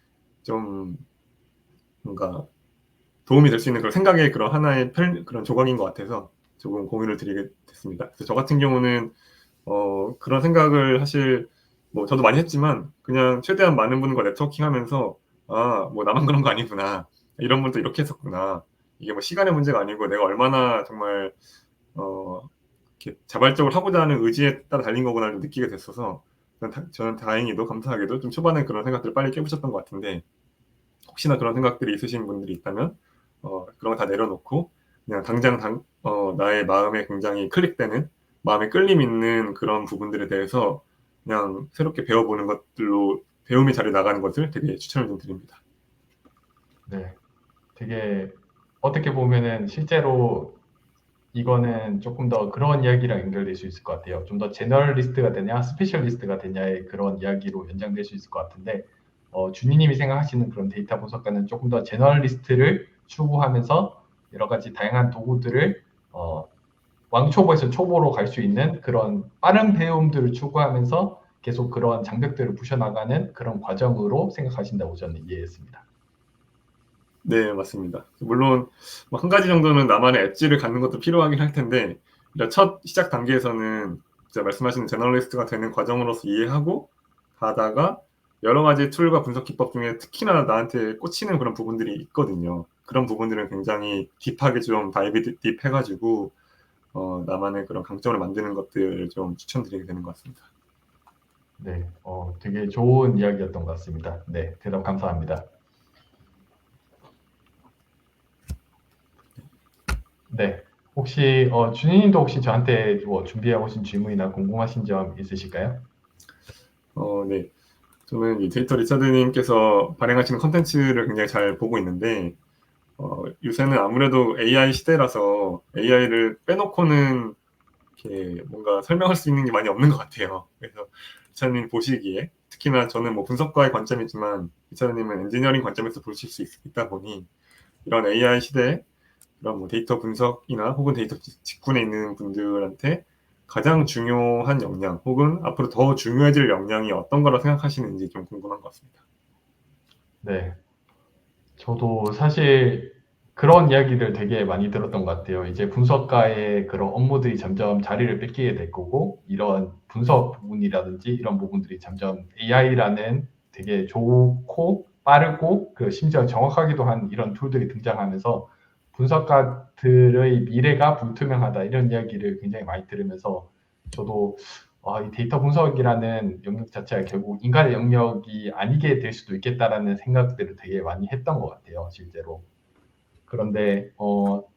좀 뭔가 도움이 될 수 있는 그런 생각의 그런 하나의 그런 조각인 것 같아서 조금 공유를 드리게 됐습니다. 그래서 저 같은 경우는 그런 생각을 사실 뭐 저도 많이 했지만 그냥 최대한 많은 분과 네트워킹하면서 뭐 나만 그런 거 아니구나, 이런 분도 이렇게 했었구나, 이게 뭐 시간의 문제가 아니고 내가 얼마나 정말 이렇게 자발적으로 하고자 하는 의지에 따라 달린 거구나를 느끼게 됐어서 저는 다행히도 감사하게도 좀 초반에 그런 생각들을 빨리 깨부셨던 것 같은데 혹시나 그런 생각들이 있으신 분들이 있다면 그런 거 다 내려놓고 그냥 당장 나의 마음에 굉장히 클릭되는 마음에 끌림 있는 그런 부분들에 대해서 그냥 새롭게 배워보는 것들로 배움의 자리에 나가는 것을 되게 추천을 좀 드립니다. 네, 되게 어떻게 보면은 실제로 이거는 조금 더 그런 이야기랑 연결될 수 있을 것 같아요. 좀 더 제너럴리스트가 되냐, 스페셜리스트가 되냐의 그런 이야기로 연장될 수 있을 것 같은데, 준희님이 생각하시는 그런 데이터 분석가는 조금 더 제너럴리스트를 추구하면서 여러 가지 다양한 도구들을 왕초보에서 초보로 갈 수 있는 그런 빠른 배움들을 추구하면서 계속 그런 장벽들을 부셔나가는 그런 과정으로 생각하신다고 저는 이해했습니다. 네, 맞습니다. 물론 뭐한 가지 정도는 나만의 엣지를 갖는 것도 필요하긴 할 텐데 첫 시작 단계에서는 진짜 말씀하신 제너럴리스트가 되는 과정으로서 이해하고 가다가 여러 가지 툴과 분석 기법 중에 특히나 나한테 꽂히는 그런 부분들이 있거든요. 그런 부분들은 굉장히 딥하게 좀 다이브 딥해가지고 나만의 그런 강점을 만드는 것들을 좀 추천드리게 되는 것 같습니다. 네, 되게 좋은 이야기였던 것 같습니다. 네, 대답 감사합니다. 네, 혹시 준희님도 혹시 저한테 뭐 준비해 오신 질문이나 궁금하신 점 있으실까요? 네. 저는 이 데이터 리차드님께서 발행하시는 컨텐츠를 굉장히 잘 보고 있는데 요새는 아무래도 AI 시대라서 AI를 빼놓고는 이렇게 뭔가 설명할 수 있는 게 많이 없는 것 같아요. 그래서 리차드님 보시기에 특히나 저는 뭐 분석가의 관점이지만 리차드님은 엔지니어링 관점에서 보실 수 있다 보니 이런 AI 시대에 그런 뭐 데이터 분석이나 혹은 데이터 직군에 있는 분들한테 가장 중요한 역량 혹은 앞으로 더 중요해질 역량이 어떤 거라 생각하시는지 좀 궁금한 것 같습니다. 네, 저도 사실 그런 이야기를 되게 많이 들었던 것 같아요. 이제 분석가의 그런 업무들이 점점 자리를 뺏기게 될 거고, 이런 분석 부분이라든지 이런 부분들이 점점 AI라는 되게 좋고 빠르고 그 심지어 정확하기도 한 이런 툴들이 등장하면서 분석가들의 미래가 불투명하다 이런 이야기를 굉장히 많이 들으면서 저도 이 데이터 분석이라는 영역 자체가 결국 인간의 영역이 아니게 될 수도 있겠다라는 생각들을 되게 많이 했던 것 같아요, 실제로. 그런데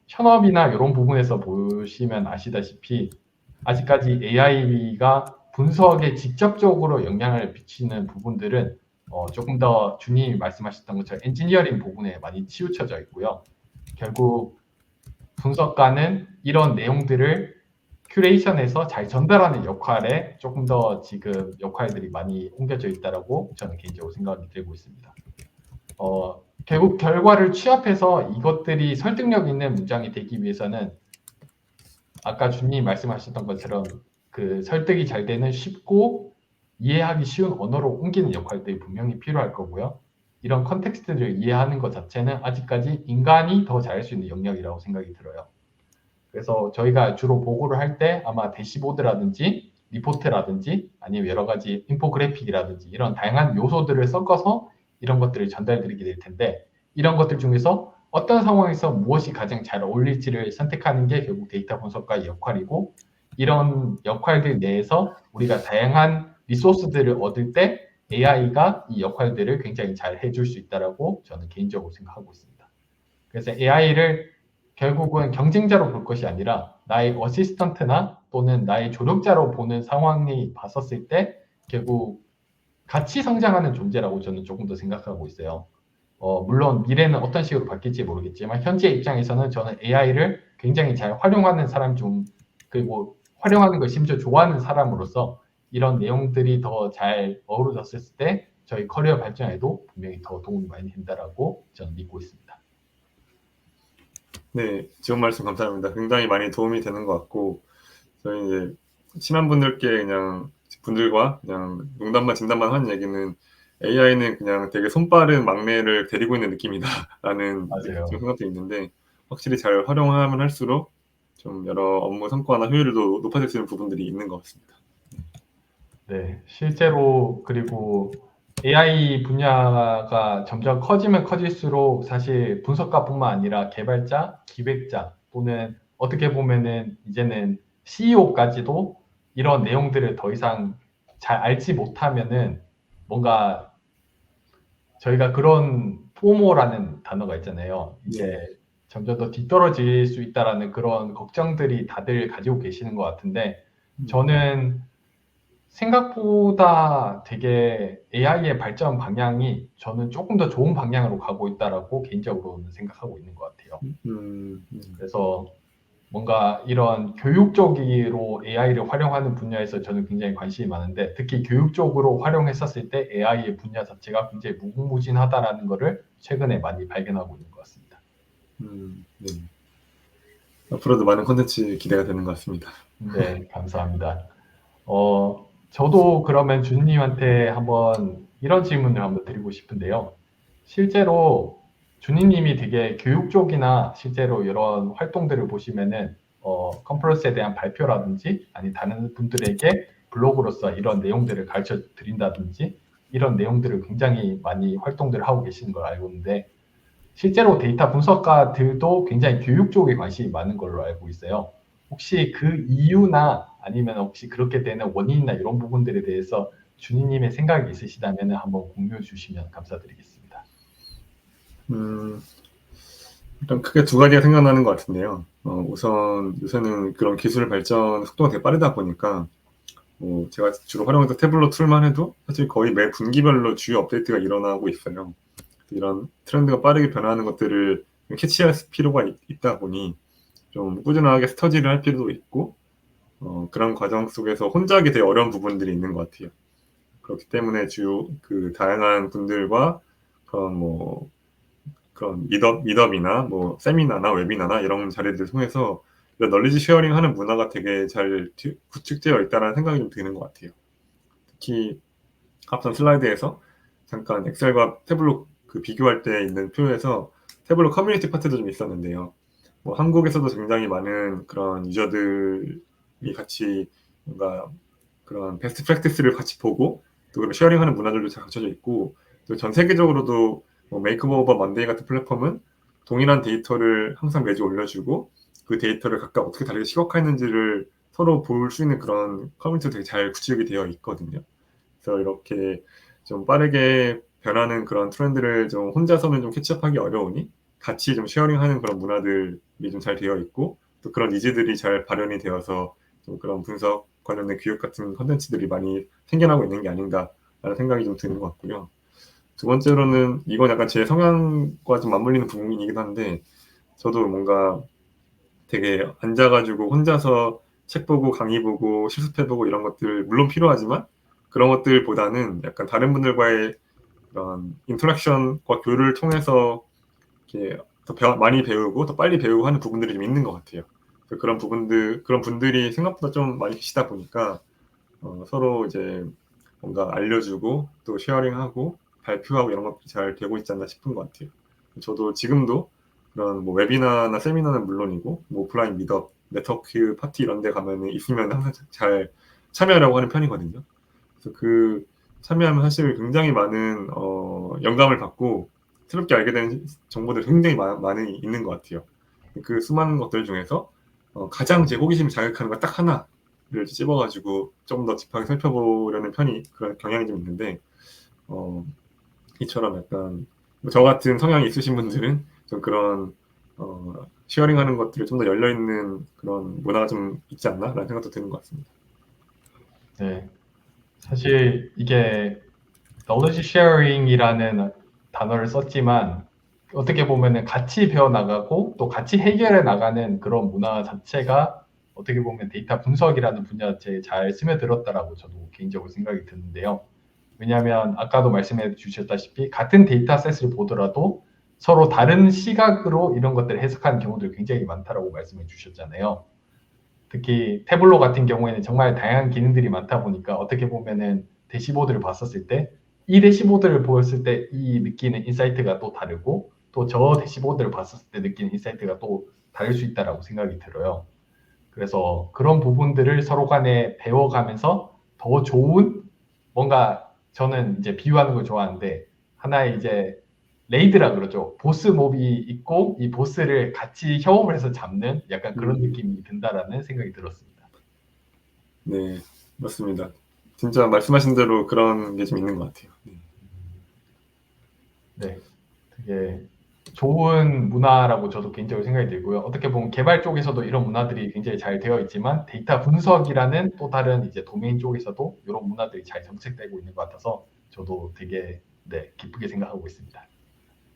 현업이나 이런 부분에서 보시면 아시다시피 아직까지 AI가 분석에 직접적으로 영향을 미치는 부분들은 조금 더 주님이 말씀하셨던 것처럼 엔지니어링 부분에 많이 치우쳐져 있고요. 결국 분석가는 이런 내용들을 큐레이션에서 잘 전달하는 역할에 조금 더 지금 역할들이 많이 옮겨져 있다라고 저는 개인적으로 생각이 들고 있습니다. 결국 결과를 취합해서 이것들이 설득력 있는 문장이 되기 위해서는 아까 주님 말씀하셨던 것처럼 그 설득이 잘 되는 쉽고 이해하기 쉬운 언어로 옮기는 역할들이 분명히 필요할 거고요. 이런 컨텍스트를 이해하는 것 자체는 아직까지 인간이 더 잘할 수 있는 영역이라고 생각이 들어요. 그래서 저희가 주로 보고를 할 때 아마 대시보드라든지 리포트라든지 아니면 여러 가지 인포그래픽이라든지 이런 다양한 요소들을 섞어서 이런 것들을 전달드리게 될 텐데 이런 것들 중에서 어떤 상황에서 무엇이 가장 잘 어울릴지를 선택하는 게 결국 데이터 분석가의 역할이고 이런 역할들 내에서 우리가 다양한 리소스들을 얻을 때 AI가 이 역할들을 굉장히 잘 해줄 수 있다라고 저는 개인적으로 생각하고 있습니다. 그래서 AI를 결국은 경쟁자로 볼 것이 아니라 나의 어시스턴트나 또는 나의 조력자로 보는 상황이 봤었을 때 결국 같이 성장하는 존재라고 저는 조금 더 생각하고 있어요. 물론 미래는 어떤 식으로 바뀔지 모르겠지만 현재 입장에서는 저는 AI를 굉장히 잘 활용하는 사람 중 그리고 활용하는 걸 심지어 좋아하는 사람으로서 이런 내용들이 더 잘 어우러졌을 때 저희 커리어 발전에도 분명히 더 도움이 많이 된다라고 저는 믿고 있습니다. 네, 지원 말씀 감사합니다. 굉장히 많이 도움이 되는 것 같고 저희 이제 친한 분들께 그냥 분들과 그냥 농담만 진담만 하는 얘기는 AI는 그냥 되게 손빠른 막내를 데리고 있는 느낌이다라는 맞아요. 좀 생각도 있는데 확실히 잘 활용하면 할수록 좀 여러 업무 성과나 효율도 높아질 수 있는 부분들이 있는 것 같습니다. 네, 실제로 그리고 AI 분야가 점점 커지면 커질수록 사실 분석가뿐만 아니라 개발자, 기획자 또는 어떻게 보면은 이제는 CEO까지도 이런 내용들을 더 이상 잘 알지 못하면은 뭔가 저희가 그런 포모라는 단어가 있잖아요. 이제 점점 더 뒤떨어질 수 있다라는 그런 걱정들이 다들 가지고 계시는 것 같은데 저는 생각보다 되게 AI의 발전 방향이 저는 조금 더 좋은 방향으로 가고 있다라고 개인적으로는 생각하고 있는 것 같아요. 그래서 뭔가 이런 교육적으로 AI를 활용하는 분야에서 저는 굉장히 관심이 많은데 특히 교육적으로 활용했었을 때 AI의 분야 자체가 굉장히 무궁무진하다라는 것을 최근에 많이 발견하고 있는 것 같습니다. 네. 앞으로도 많은 콘텐츠 기대가 되는 것 같습니다. 네, 감사합니다. 저도 그러면 준님한테 한번 이런 질문을 한번 드리고 싶은데요. 실제로 준희님이 되게 교육 쪽이나 실제로 이런 활동들을 보시면은 컨퍼런스에 대한 발표라든지 아니 다른 분들에게 블로그로서 이런 내용들을 가르쳐 드린다든지 이런 내용들을 굉장히 많이 활동들을 하고 계시는 걸 알고 있는데 실제로 데이터 분석가들도 굉장히 교육 쪽에 관심이 많은 걸로 알고 있어요. 혹시 그 이유나 아니면 혹시 그렇게 되는 원인이나 이런 부분들에 대해서 준희님의 생각이 있으시다면 한번 공유해 주시면 감사드리겠습니다. 음, 일단 크게 두 가지가 생각나는 것 같은데요. 우선 요새는 그런 기술 발전 속도가 되게 빠르다 보니까 제가 주로 활용해서 태블로 툴만 해도 사실 거의 매 분기별로 주요 업데이트가 일어나고 있어요. 이런 트렌드가 빠르게 변화하는 것들을 캐치할 필요가 있다 보니 좀 꾸준하게 스터디를 할 필요도 있고 그런 과정 속에서 혼자 하기 되게 어려운 부분들이 있는 것 같아요. 그렇기 때문에 주요 그 다양한 분들과 그런 그런 미덥이나 세미나나 웨비나나 이런 자리들을 통해서 이런 널리지 쉐어링하는 문화가 되게 잘 구축되어 있다는 생각이 좀 드는 것 같아요. 특히 앞선 슬라이드에서 잠깐 엑셀과 태블로 그 비교할 때 있는 표에서 태블로 커뮤니티 파트도 좀 있었는데요. 한국에서도 굉장히 많은 그런 유저들이 같이 뭔가 그런 베스트 프랙티스를 같이 보고 또 그런 쉐어링하는 문화들도 잘 갖춰져 있고 또 전 세계적으로도 메이크 오버 먼데이 같은 플랫폼은 동일한 데이터를 항상 매주 올려주고 그 데이터를 각각 어떻게 다르게 시각화했는지를 서로 볼 수 있는 그런 커뮤니티가 되게 잘 구축이 되어 있거든요. 그래서 이렇게 좀 빠르게 변하는 그런 트렌드를 좀 혼자서는 좀 캐치업하기 어려우니 같이 좀 쉐어링하는 그런 문화들이 좀 잘 되어 있고 또 그런 니즈들이 잘 발현이 되어서 좀 그런 분석 관련된 교육 같은 컨텐츠들이 많이 생겨나고 있는 게 아닌가라는 생각이 좀 드는 것 같고요. 두 번째로는 이건 약간 제 성향과 좀 맞물리는 부분이긴 한데 저도 뭔가 되게 앉아가지고 혼자서 책 보고 강의 보고 실습해보고 이런 것들 물론 필요하지만 그런 것들보다는 약간 다른 분들과의 그런 인터랙션과 교류를 통해서 이렇게 더 많이 배우고 더 빨리 배우고 하는 부분들이 좀 있는 것 같아요. 그런 분들이 생각보다 좀 많이 계시다 보니까 서로 이제 뭔가 알려주고 또 쉐어링하고 발표하고 이런 것도 잘 되고 있지 않나 싶은 것 같아요. 저도 지금도 그런 웨비나나 세미나는 물론이고 오프라인 미덕, 네트워크 파티 이런 데 가면 있으면 항상 잘 참여하려고 하는 편이거든요. 그래서 그 참여하면 사실 굉장히 많은 영감을 받고 새롭게 알게 된 정보들이 굉장히 많이 있는 것 같아요. 그 수많은 것들 중에서 가장 제 호기심을 자극하는 거 딱 하나를 찝어가지고 좀 더 딥하게 살펴보려는 그런 경향이 좀 있는데 이처럼 약간 저 같은 성향이 있으신 분들은 좀 그런 쉐어링하는 것들을 좀 더 열려있는 그런 문화가 좀 있지 않나라는 생각도 드는 것 같습니다. 네, 사실 이게 knowledge sharing이라는 단어를 썼지만 어떻게 보면은 같이 배워 나가고 또 같이 해결해 나가는 그런 문화 자체가 어떻게 보면 데이터 분석이라는 분야 자체에 잘 스며들었다라고 저도 개인적으로 생각이 드는데요. 왜냐하면 아까도 말씀해 주셨다시피 같은 데이터셋을 보더라도 서로 다른 시각으로 이런 것들을 해석하는 경우들이 굉장히 많다라고 말씀해 주셨잖아요. 특히 태블로 같은 경우에는 정말 다양한 기능들이 많다 보니까 어떻게 보면은 대시보드를 봤었을 때 이 대시보드를 보였을 때 이 느끼는 인사이트가 또 다르고 또 저 대시보드를 봤었을 때 느끼는 인사이트가 또 다를 수 있다라고 생각이 들어요. 그래서 그런 부분들을 서로 간에 배워가면서 더 좋은 뭔가 저는 이제 비유하는 걸 좋아하는데 하나의 이제 레이드라 그러죠. 보스 몹이 있고 이 보스를 같이 협업을 해서 잡는 약간 그런 느낌이 든다라는 생각이 들었습니다. 네, 맞습니다. 진짜 말씀하신 대로 그런 게 좀 있는 것 같아요. 네, 되게 좋은 문화라고 저도 개인적으로 생각이 들고요. 어떻게 보면 개발 쪽에서도 이런 문화들이 굉장히 잘 되어 있지만 데이터 분석이라는 또 다른 이제 도메인 쪽에서도 이런 문화들이 잘 정책되고 있는 것 같아서 저도 되게 네, 기쁘게 생각하고 있습니다.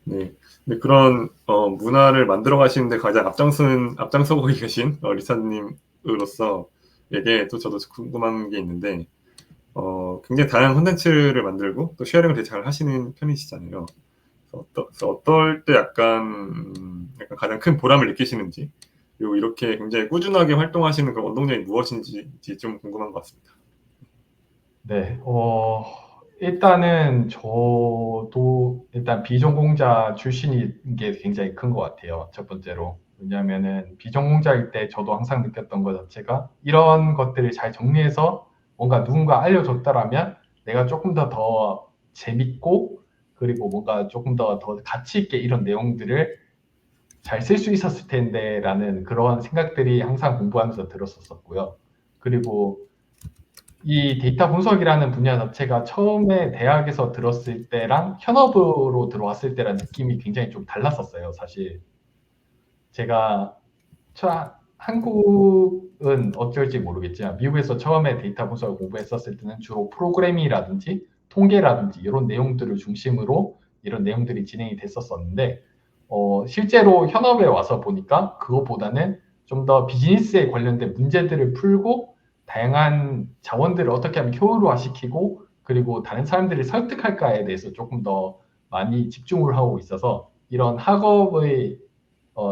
네, 근데 그런 문화를 만들어 가시는데 가장 앞장서고 계신 리사님으로서 이게 또 저도 궁금한 게 있는데 굉장히 다양한 콘텐츠를 만들고 또 쉐어링을 되게 잘 하시는 편이시잖아요. 그래서 어떨 때 약간 가장 큰 보람을 느끼시는지 그리고 이렇게 굉장히 꾸준하게 활동하시는 그 원동력이 무엇인지 좀 궁금한 것 같습니다. 네, 일단은 저도 일단 비전공자 출신인 게 굉장히 큰 것 같아요. 첫 번째로. 왜냐하면은 비전공자일 때 저도 항상 느꼈던 것 자체가 이런 것들을 잘 정리해서 뭔가 누군가 알려줬다라면 내가 조금 더 재밌고 그리고 뭔가 조금 더 가치 있게 이런 내용들을 잘 쓸 수 있었을 텐데라는 그런 생각들이 항상 공부하면서 들었었고요. 그리고 이 데이터 분석이라는 분야 자체가 처음에 대학에서 들었을 때랑 현업으로 들어왔을 때랑 느낌이 굉장히 좀 달랐었어요, 사실. 제가 한국은 어쩔지 모르겠지만 미국에서 처음에 데이터 분석을 공부했었을 때는 주로 프로그래밍이라든지 통계라든지 이런 내용들을 중심으로 이런 내용들이 진행이 됐었었는데 실제로 현업에 와서 보니까 그것보다는 좀 더 비즈니스에 관련된 문제들을 풀고 다양한 자원들을 어떻게 하면 효율화시키고 그리고 다른 사람들을 설득할까에 대해서 조금 더 많이 집중을 하고 있어서 이런 학업의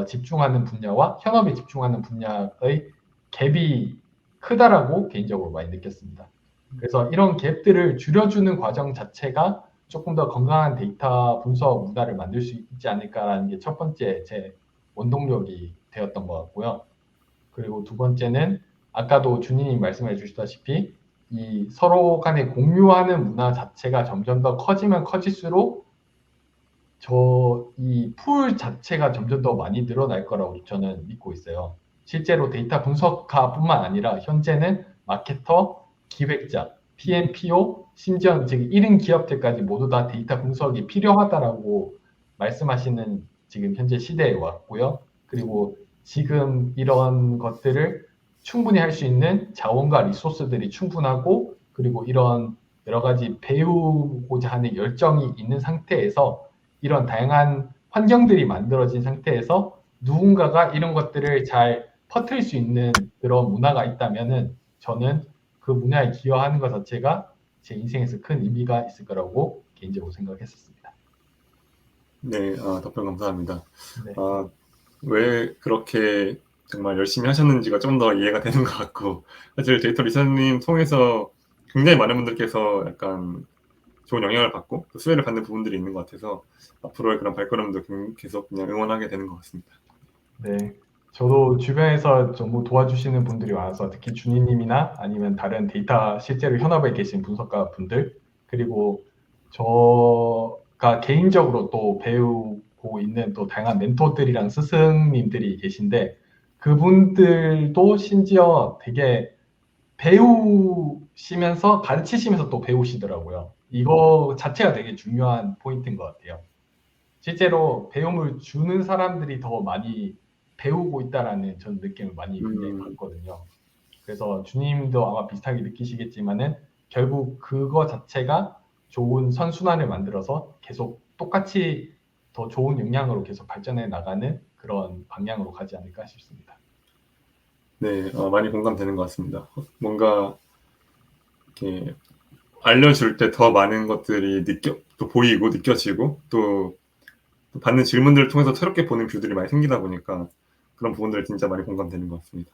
집중하는 분야와 현업에 집중하는 분야의 갭이 크다라고 개인적으로 많이 느꼈습니다. 그래서 이런 갭들을 줄여주는 과정 자체가 조금 더 건강한 데이터 분석 문화를 만들 수 있지 않을까라는 게 첫 번째 제 원동력이 되었던 것 같고요. 그리고 두 번째는 아까도 준희님 말씀해 주셨다시피 이 서로 간에 공유하는 문화 자체가 점점 더 커지면 커질수록 이 풀 자체가 점점 더 많이 늘어날 거라고 저는 믿고 있어요. 실제로 데이터 분석가뿐만 아니라 현재는 마케터, 기획자, PMPO, 심지어 지금 1인 기업들까지 모두 다 데이터 분석이 필요하다라고 말씀하시는 지금 현재 시대에 왔고요. 그리고 지금 이런 것들을 충분히 할 수 있는 자원과 리소스들이 충분하고 그리고 이런 여러 가지 배우고자 하는 열정이 있는 상태에서 이런 다양한 환경들이 만들어진 상태에서 누군가가 이런 것들을 잘 퍼뜨릴 수 있는 그런 문화가 있다면은 저는 그 문화에 기여하는 것 자체가 제 인생에서 큰 의미가 있을 거라고 개인적으로 생각했었습니다. 네, 답변 감사합니다. 네. 왜 그렇게 정말 열심히 하셨는지가 좀 더 이해가 되는 것 같고, 사실 데이터 리서님 통해서 굉장히 많은 분들께서 약간 좋은 영향을 받고 또 수혜를 받는 부분들이 있는 것 같아서 앞으로의 그런 발걸음도 계속 그냥 응원하게 되는 것 같습니다. 네. 저도 주변에서 정말 도와주시는 분들이 많아서 특히 준희님이나 아니면 다른 데이터 실제로 현업에 계신 분석가 분들 그리고 저가 개인적으로 또 배우고 있는 또 다양한 멘토들이랑 스승님들이 계신데 그분들도 심지어 되게 배우시면서 가르치시면서 또 배우시더라고요. 이거 자체가 되게 중요한 포인트인 것 같아요. 실제로 배움을 주는 사람들이 더 많이 배우고 있다라는 전 느낌을 많이 굉장히 받거든요. 그래서 주님도 아마 비슷하게 느끼시겠지만은 결국 그거 자체가 좋은 선순환을 만들어서 계속 똑같이 더 좋은 역량으로 계속 발전해 나가는 그런 방향으로 가지 않을까 싶습니다. 네, 많이 공감되는 것 같습니다. 뭔가 이렇게 알려줄 때 더 많은 것들이 또 보이고 느껴지고 또 받는 질문들을 통해서 새롭게 보는 뷰들이 많이 생기다 보니까 그런 부분들 진짜 많이 공감되는 것 같습니다.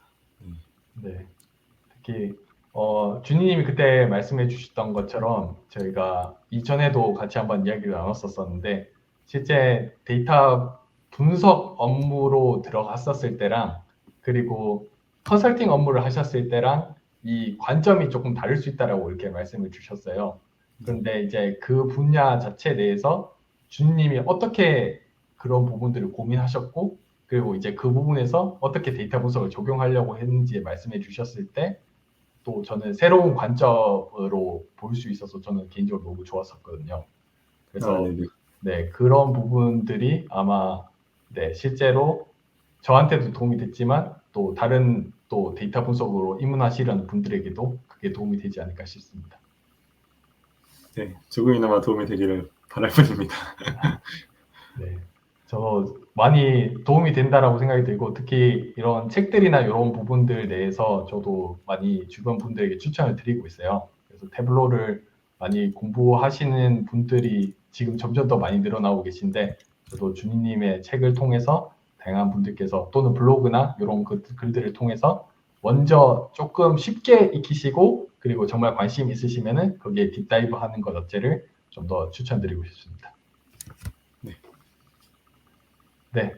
네. 특히 준희님이 그때 말씀해 주셨던 것처럼 저희가 이전에도 같이 한번 이야기를 나눴었는데 실제 데이터 분석 업무로 들어갔었을 때랑 그리고 컨설팅 업무를 하셨을 때랑 이 관점이 조금 다를 수 있다라고 이렇게 말씀을 주셨어요. 그런데 이제 그 분야 자체에 대해서 준님이 어떻게 그런 부분들을 고민하셨고 그리고 이제 그 부분에서 어떻게 데이터 분석을 적용하려고 했는지 말씀해 주셨을 때 또 저는 새로운 관점으로 볼 수 있어서 저는 개인적으로 너무 좋았었거든요. 그래서 네네. 네, 그런 부분들이 아마 네, 실제로 저한테도 도움이 됐지만 또 다른 또 데이터 분석으로 입문하시려는 분들에게도 그게 도움이 되지 않을까 싶습니다. 네, 조금이나마 도움이 되기를 바랄 뿐입니다. 네. 저 많이 도움이 된다라고 생각이 들고 특히 이런 책들이나 이런 부분들 내에서 저도 많이 주변 분들에게 추천을 드리고 있어요. 그래서 태블로를 많이 공부하시는 분들이 지금 점점 더 많이 늘어나고 계신데 저도 준희님의 책을 통해서 다양한 분들께서 또는 블로그나 이런 글들을 통해서 먼저 조금 쉽게 익히시고 그리고 정말 관심 있으시면은 거기에 딥다이브 하는 것 자체를 좀 더 추천드리고 싶습니다. 네. 네,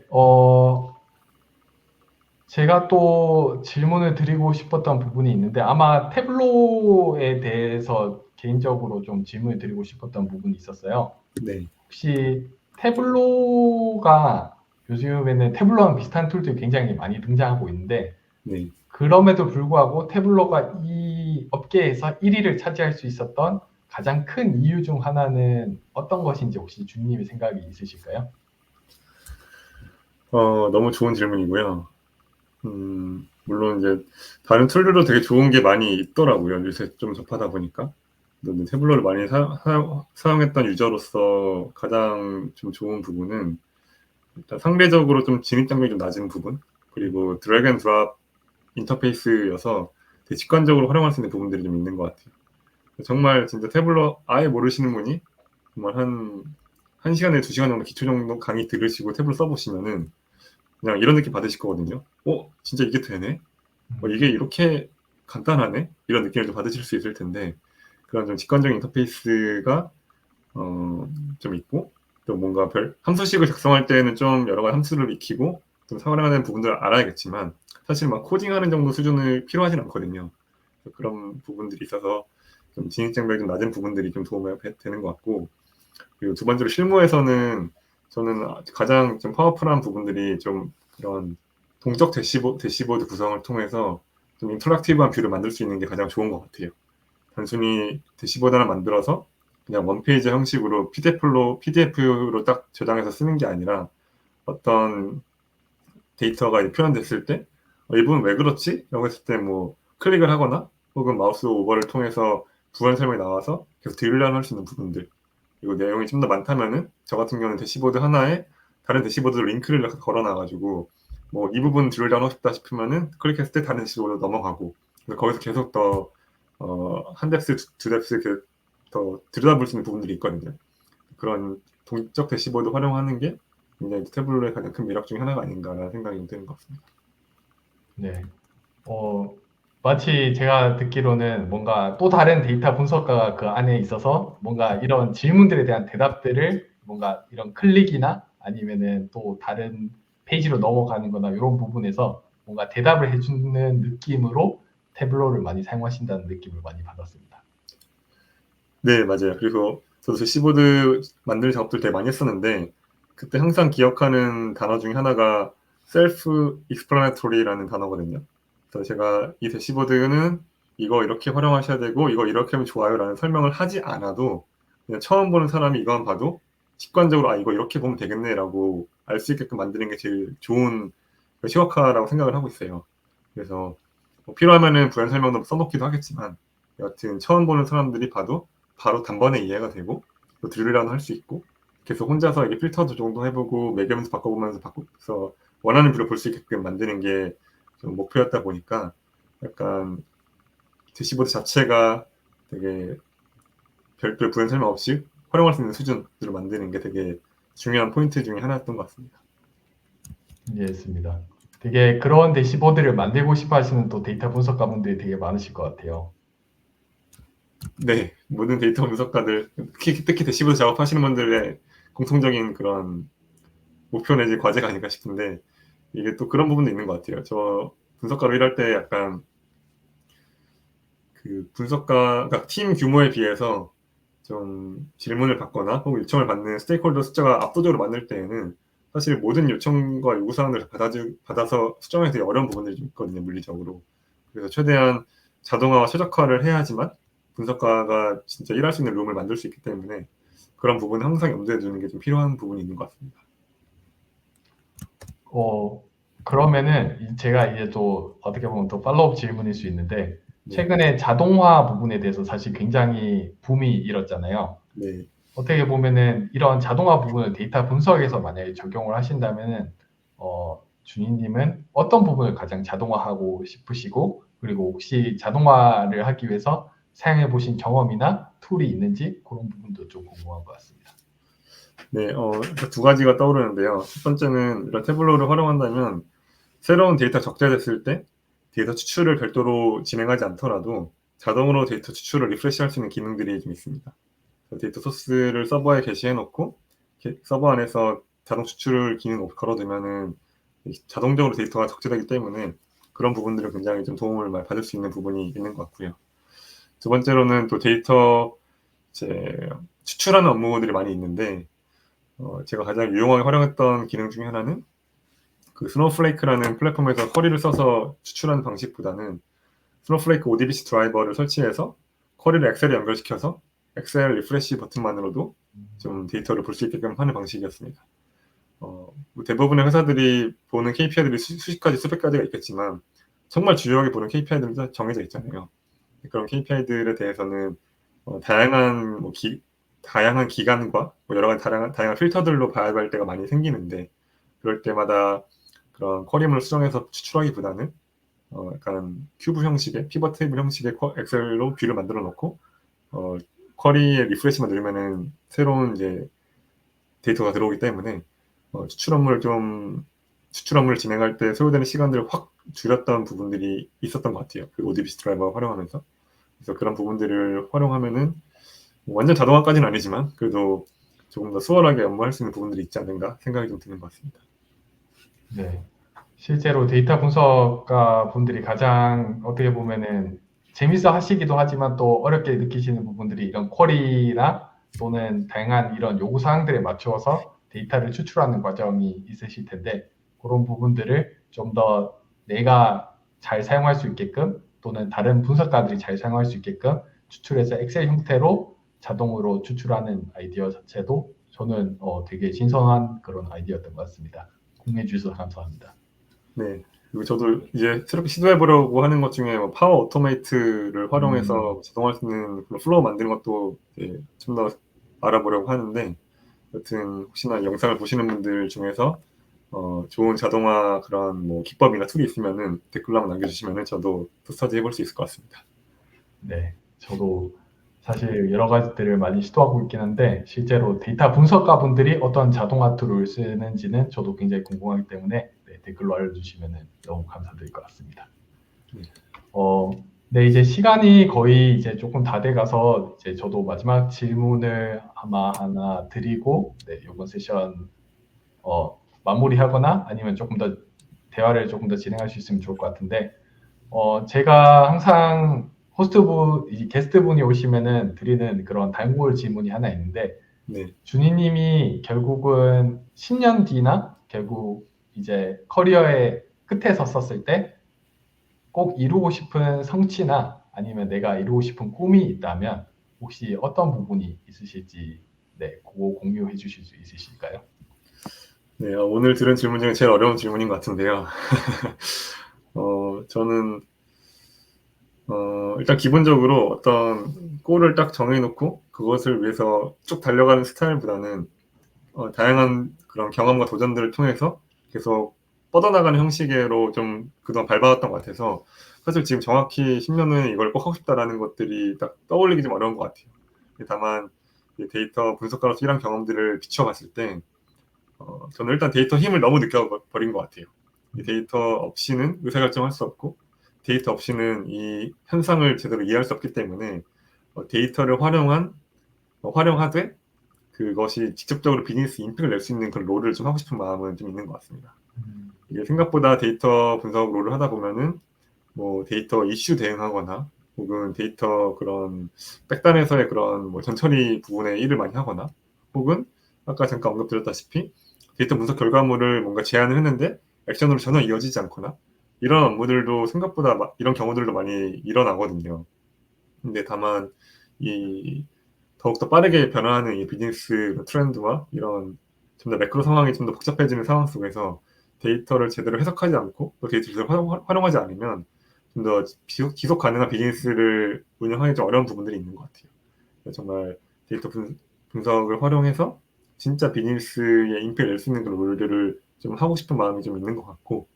제가 또 질문을 드리고 싶었던 부분이 있는데 아마 태블로에 대해서 개인적으로 좀 질문을 드리고 싶었던 부분이 있었어요. 네. 혹시 태블로가 요즘에는 태블로랑 비슷한 툴들이 굉장히 많이 등장하고 있는데 네. 그럼에도 불구하고 태블로가 이 업계에서 1위를 차지할 수 있었던 가장 큰 이유 중 하나는 어떤 것인지 혹시 주님의 생각이 있으실까요? 너무 좋은 질문이고요. 물론 이제 다른 툴들도 되게 좋은 게 많이 있더라고요. 요새 좀 접하다 보니까. 근데 태블로를 많이 사용했던 유저로서 가장 좀 좋은 부분은 일단 상대적으로 좀 진입장벽이 좀 낮은 부분, 그리고 드래그 앤 드랍 인터페이스여서 되게 직관적으로 활용할 수 있는 부분들이 좀 있는 것 같아요. 정말 진짜 태블로 아예 모르시는 분이 정말 한 시간에 2시간 정도 기초 정도 강의 들으시고 태블로 써보시면은 그냥 이런 느낌 받으실 거거든요. 진짜 이게 되네? 이게 이렇게 간단하네? 이런 느낌을 좀 받으실 수 있을 텐데, 그런 좀 직관적인 인터페이스가 좀 있고, 또 뭔가 함수식을 작성할 때는 좀 여러 가지 함수를 익히고 좀 사용하는 부분들을 알아야겠지만 사실 막 코딩하는 정도 수준을 필요하진 않거든요. 그런 부분들이 있어서 좀 진입장벽이 좀 낮은 부분들이 좀 도움이 되는 것 같고, 그리고 두 번째로 실무에서는 저는 가장 좀 파워풀한 부분들이 좀 그런 동적 대시보드 구성을 통해서 좀 인터랙티브한 뷰를 만들 수 있는 게 가장 좋은 것 같아요. 단순히 대시보드 하나 만들어서 그냥 원페이지 형식으로 PDF로 딱 저장해서 쓰는 게 아니라 어떤 데이터가 표현됐을 때 이 부분 왜 그렇지? 라고 했을 때 뭐 클릭을 하거나 혹은 마우스 오버를 통해서 부연 설명이 나와서 계속 딜러할 수 있는 부분들, 그리고 내용이 좀 더 많다면은 저 같은 경우는 대시보드 하나에 다른 대시보드 링크를 걸어놔가지고 뭐 이 부분 딜러 하고 싶다 싶으면은 클릭했을 때 다른 대시보드 넘어가고, 거기서 계속 더 한 뎁스 두 뎁스 이렇게 더 들여다볼 수 있는 부분들이 있거든요. 그런 동적 대시보드 활용하는 게 굉장히 태블로의 가장 큰 매력 중에 하나가 아닌가라는 생각이 드는 것 같습니다. 네. 마치 제가 듣기로는 뭔가 또 다른 데이터 분석가가 그 안에 있어서 뭔가 이런 질문들에 대한 대답들을 뭔가 이런 클릭이나 아니면은 또 다른 페이지로 넘어가는 거나 이런 부분에서 뭔가 대답을 해주는 느낌으로 태블로를 많이 사용하신다는 느낌을 많이 받았습니다. 네, 맞아요. 그리고 저도 대시보드 만드는 작업들 되게 많이 했었는데 그때 항상 기억하는 단어 중에 하나가 셀프 익스플래너토리라는 단어거든요. 그래서 제가 이 대시보드는 이거 이렇게 활용하셔야 되고 이거 이렇게 하면 좋아요라는 설명을 하지 않아도 그냥 처음 보는 사람이 이거만 봐도 직관적으로 이거 이렇게 보면 되겠네라고 알 수 있게끔 만드는 게 제일 좋은 시각화라고 생각을 하고 있어요. 그래서 뭐 필요하면은 부연 설명도 써놓기도 하겠지만 여하튼 처음 보는 사람들이 봐도 바로 단번에 이해가 되고 또 드릴이라도 할 수 있고 계속 혼자서 이게 필터도 정도 해보고 매개면서 바꿔보면서 바꿔서 원하는 뷰를 볼 수 있게끔 만드는 게 좀 목표였다 보니까 약간 대시보드 자체가 되게 별도의 부연 설명 없이 활용할 수 있는 수준으로 만드는 게 되게 중요한 포인트 중에 하나였던 것 같습니다. 이해했습니다. 되게 그런 대시보드를 만들고 싶어 하시는 또 데이터 분석가분들이 되게 많으실 것 같아요. 네, 모든 데이터 분석가들, 특히 대시보드 작업하시는 분들의 공통적인 그런 목표 내지 과제가 아닐까 싶은데 이게 또 그런 부분도 있는 것 같아요. 저 분석가로 일할 때 약간 그 분석가, 그러니까 팀 규모에 비해서 좀 질문을 받거나 혹은 요청을 받는 스테이크홀더 숫자가 압도적으로 많을 때에는 사실 모든 요청과 요구사항들을 받아서 수정하기 되게 어려운 부분들이 좀 있거든요, 물리적으로. 그래서 최대한 자동화와 최적화를 해야지만 분석가가 진짜 일할 수 있는 룸을 만들 수 있기 때문에 그런 부분은 항상 염두에 두는 게 좀 필요한 부분이 있는 것 같습니다. 그러면은 제가 이제 또 어떻게 보면 또 팔로우업 질문일 수 있는데 네, 최근에 자동화 부분에 대해서 사실 굉장히 붐이 일었잖아요. 네. 어떻게 보면은 이런 자동화 부분을 데이터 분석에서 만약에 적용을 하신다면은 준희님은 어떤 부분을 가장 자동화하고 싶으시고 그리고 혹시 자동화를 하기 위해서 사용해 보신 경험이나 툴이 있는지 그런 부분도 좀 궁금한 것 같습니다. 네, 두 가지가 떠오르는데요. 첫 번째는 이런 태블로를 활용한다면 새로운 데이터 적재됐을 때 데이터 추출을 별도로 진행하지 않더라도 자동으로 데이터 추출을 리프레시할 수 있는 기능들이 좀 있습니다. 데이터 소스를 서버에 게시해놓고 서버 안에서 자동 추출 기능 걸어두면은 자동적으로 데이터가 적재되기 때문에 그런 부분들을 굉장히 좀 도움을 많이 받을 수 있는 부분이 있는 것 같고요. 두 번째로는 또 데이터 이제 추출하는 업무들이 많이 있는데 제가 가장 유용하게 활용했던 기능 중에 하나는 그 스노우플레이크라는 플랫폼에서 쿼리를 써서 추출하는 방식보다는 스노우플레이크 ODBC 드라이버를 설치해서 쿼리를 엑셀에 연결시켜서 엑셀 리프레시 버튼만으로도 좀 데이터를 볼 수 있게끔 하는 방식이었습니다. 뭐 대부분의 회사들이 보는 KPI들이 수십 가지, 수백 가지가 있겠지만 정말 주요하게 보는 KPI들도 정해져 있잖아요. 그런 KPI들에 대해서는 다양한 기간과 뭐 여러 가지 다양한 필터들로 봐야 할 때가 많이 생기는데 그럴 때마다 그런 쿼리문을 수정해서 추출하기보다는 약간 큐브 형식의 피벗 테이블 형식의 엑셀로 뷰를 만들어 놓고 쿼리에 리프레시만 누르면은 새로운 이제 데이터가 들어오기 때문에 추출 업무를 진행할 때 소요되는 시간들을 확 줄였던 부분들이 있었던 것 같아요. 그 ODBC 드라이버 활용하면서. 그래서 그런 부분들을 활용하면은 완전 자동화까지는 아니지만 그래도 조금 더 수월하게 업무할 수 있는 부분들이 있지 않는가 생각이 좀 드는 것 같습니다. 네. 실제로 데이터 분석가 분들이 가장 어떻게 보면은 재밌어 하시기도 하지만 또 어렵게 느끼시는 부분들이 이런 쿼리나 또는 다양한 이런 요구 사항들에 맞추어서 데이터를 추출하는 과정이 있으실 텐데 그런 부분들을 좀 더 내가 잘 사용할 수 있게끔 또는 다른 분석가들이 잘 사용할 수 있게끔 추출해서 엑셀 형태로 자동으로 추출하는 아이디어 자체도 저는 되게 신선한 그런 아이디어였던 것 같습니다. 공유해 주셔서 감사합니다. 네. 그리고 저도 이제 새롭게 시도해 보려고 하는 것 중에 뭐 파워 오토메이트를 활용해서 자동화할 수 있는 그런 플로우 만드는 것도 좀 더 알아보려고 하는데 여튼 혹시나 영상을 보시는 분들 중에서 좋은 자동화 그런 뭐 기법이나 툴이 있으면은 댓글로 한번 남겨주시면은 저도 또 스터디 해볼 수 있을 것 같습니다. 네, 저도 사실 여러 가지들을 많이 시도하고 있긴 한데 실제로 데이터 분석가 분들이 어떤 자동화 툴을 쓰는지는 저도 굉장히 궁금하기 때문에 네, 댓글로 알려주시면 너무 감사드릴 것 같습니다. 네. 네, 이제 시간이 거의 이제 조금 다 돼가서 이제 저도 마지막 질문을 아마 하나 드리고 네, 이번 세션 마무리하거나 아니면 조금 더 대화를 조금 더 진행할 수 있으면 좋을 것 같은데 제가 항상 게스트분이 오시면은 드리는 그런 단골 질문이 하나 있는데, 네. 준희님이 결국은 10년 뒤나 결국 이제 커리어의 끝에 섰었을 때 꼭 이루고 싶은 성취나 아니면 내가 이루고 싶은 꿈이 있다면 혹시 어떤 부분이 있으실지 네, 그거 공유해 주실 수 있으실까요? 네, 오늘 들은 질문 중에 제일 어려운 질문인 것 같은데요. 저는 일단 기본적으로 어떤 골을 딱 정해놓고 그것을 위해서 쭉 달려가는 스타일보다는 다양한 그런 경험과 도전들을 통해서 계속 뻗어나가는 형식으로 좀 그동안 밟아왔던 것 같아서 사실 지금 정확히 10년 후에 이걸 꼭 하고 싶다라는 것들이 딱 떠올리기 좀 어려운 것 같아요. 다만 데이터 분석가로서 이런 경험들을 비춰봤을 때 저는 일단 데이터 힘을 너무 느껴버린 것 같아요. 이 데이터 없이는 의사결정할 수 없고 데이터 없이는 이 현상을 제대로 이해할 수 없기 때문에 데이터를 활용하되 그것이 직접적으로 비즈니스 임팩트를 낼 수 있는 그런 롤을 좀 하고 싶은 마음은 좀 있는 것 같습니다. 이게 생각보다 데이터 분석 롤을 하다 보면은 뭐 데이터 이슈 대응하거나 혹은 데이터 그런 백단에서의 그런 뭐 전처리 부분에 일을 많이 하거나 혹은 아까 잠깐 언급드렸다시피 데이터 분석 결과물을 뭔가 제안을 했는데 액션으로 전혀 이어지지 않거나 이런 업무들도 생각보다 이런 경우들도 많이 일어나거든요. 근데 다만 이 더욱더 빠르게 변화하는 이 비즈니스 트렌드와 이런 좀 더 매크로 상황이 좀 더 복잡해지는 상황 속에서 데이터를 제대로 해석하지 않고 또 데이터를 활용하지 않으면 좀 더 지속 가능한 비즈니스를 운영하기 좀 어려운 부분들이 있는 것 같아요. 정말 데이터 분석을 활용해서 진짜 비즈니스에 임팩트 낼 수 있는 그런 롤들을 좀 하고 싶은 마음이 좀 있는 것 같고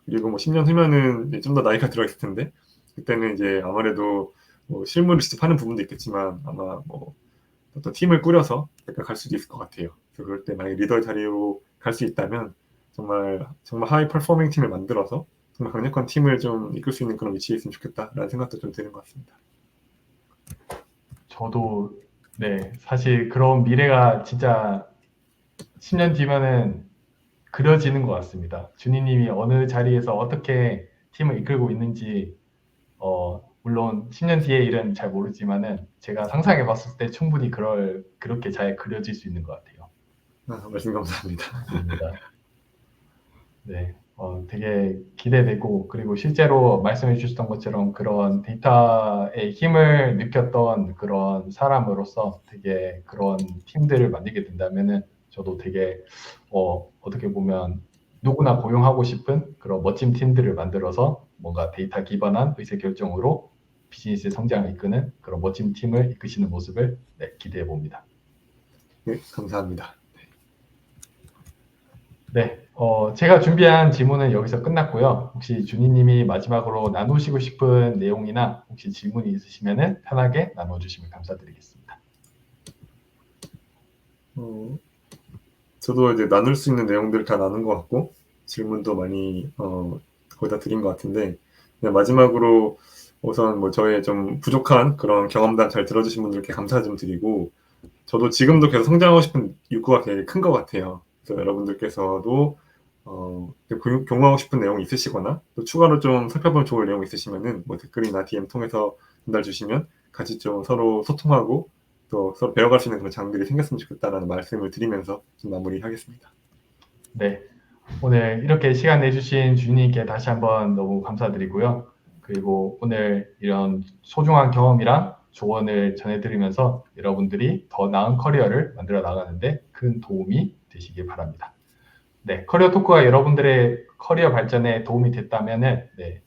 그리고 뭐 10년 후면은 좀 더 나이가 들어 있을 텐데 그때는 이제 아무래도 뭐 실무를 직접 하는 부분도 있겠지만 아마 뭐 어떤 팀을 꾸려서 갈 수도 있을 것 같아요. 그래서 그럴 때 만약에 리더 자리로 갈 수 있다면 정말 하이 퍼포밍 팀을 만들어서 정말 강력한 팀을 좀 이끌 수 있는 그런 위치에 있으면 좋겠다라는 생각도 좀 드는 것 같습니다. 저도 네, 사실 그런 미래가 진짜 10년 뒤면은 그려지는 것 같습니다. 준희님이 어느 자리에서 어떻게 팀을 이끌고 있는지 물론 10년 뒤의 일은 잘 모르지만은 제가 상상해 봤을 때 충분히 그렇게 잘 그려질 수 있는 것 같아요. 말씀 감사합니다. 맞습니다. 네, 되게 기대되고 그리고 실제로 말씀해 주셨던 것처럼 그런 데이터의 힘을 느꼈던 그런 사람으로서 되게 그런 팀들을 만들게 된다면은 저도 되게 어떻게 보면 누구나 고용하고 싶은 그런 멋진 팀들을 만들어서 뭔가 데이터 기반한 의사결정으로 비즈니스 성장을 이끄는 그런 멋진 팀을 이끄시는 모습을 네, 기대해 봅니다. 네, 감사합니다. 네, 제가 준비한 질문은 여기서 끝났고요. 혹시 준희님이 마지막으로 나누시고 싶은 내용이나 혹시 질문이 있으시면 편하게 나눠주시면 감사드리겠습니다. 저도 이제 나눌 수 있는 내용들을 다 나눈 것 같고 질문도 많이 거의 다 드린 것 같은데 그냥 마지막으로 우선 뭐 저의 좀 부족한 그런 경험담 잘 들어주신 분들께 감사 좀 드리고 저도 지금도 계속 성장하고 싶은 욕구가 되게 큰 것 같아요. 그래서 여러분들께서도 공유하고 싶은 내용이 있으시거나 또 추가로 좀 살펴보면 좋을 내용 있으시면은 뭐 댓글이나 DM 통해서 전달 주시면 같이 좀 서로 소통하고 또 서로 배워갈 수 있는 그런 장들이 생겼으면 좋겠다라는 말씀을 드리면서 좀 마무리하겠습니다. 네, 오늘 이렇게 시간 내주신 주님께 다시 한번 너무 감사드리고요. 그리고 오늘 이런 소중한 경험이랑 조언을 전해드리면서 여러분들이 더 나은 커리어를 만들어 나가는데 큰 도움이 되시길 바랍니다. 네, 커리어 토크가 여러분들의 커리어 발전에 도움이 됐다면 네,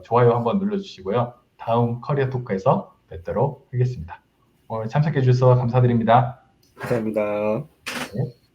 좋아요 한번 눌러주시고요. 다음 커리어 토크에서 뵙도록 하겠습니다. 오늘 참석해 주셔서 감사드립니다. 감사합니다. 네.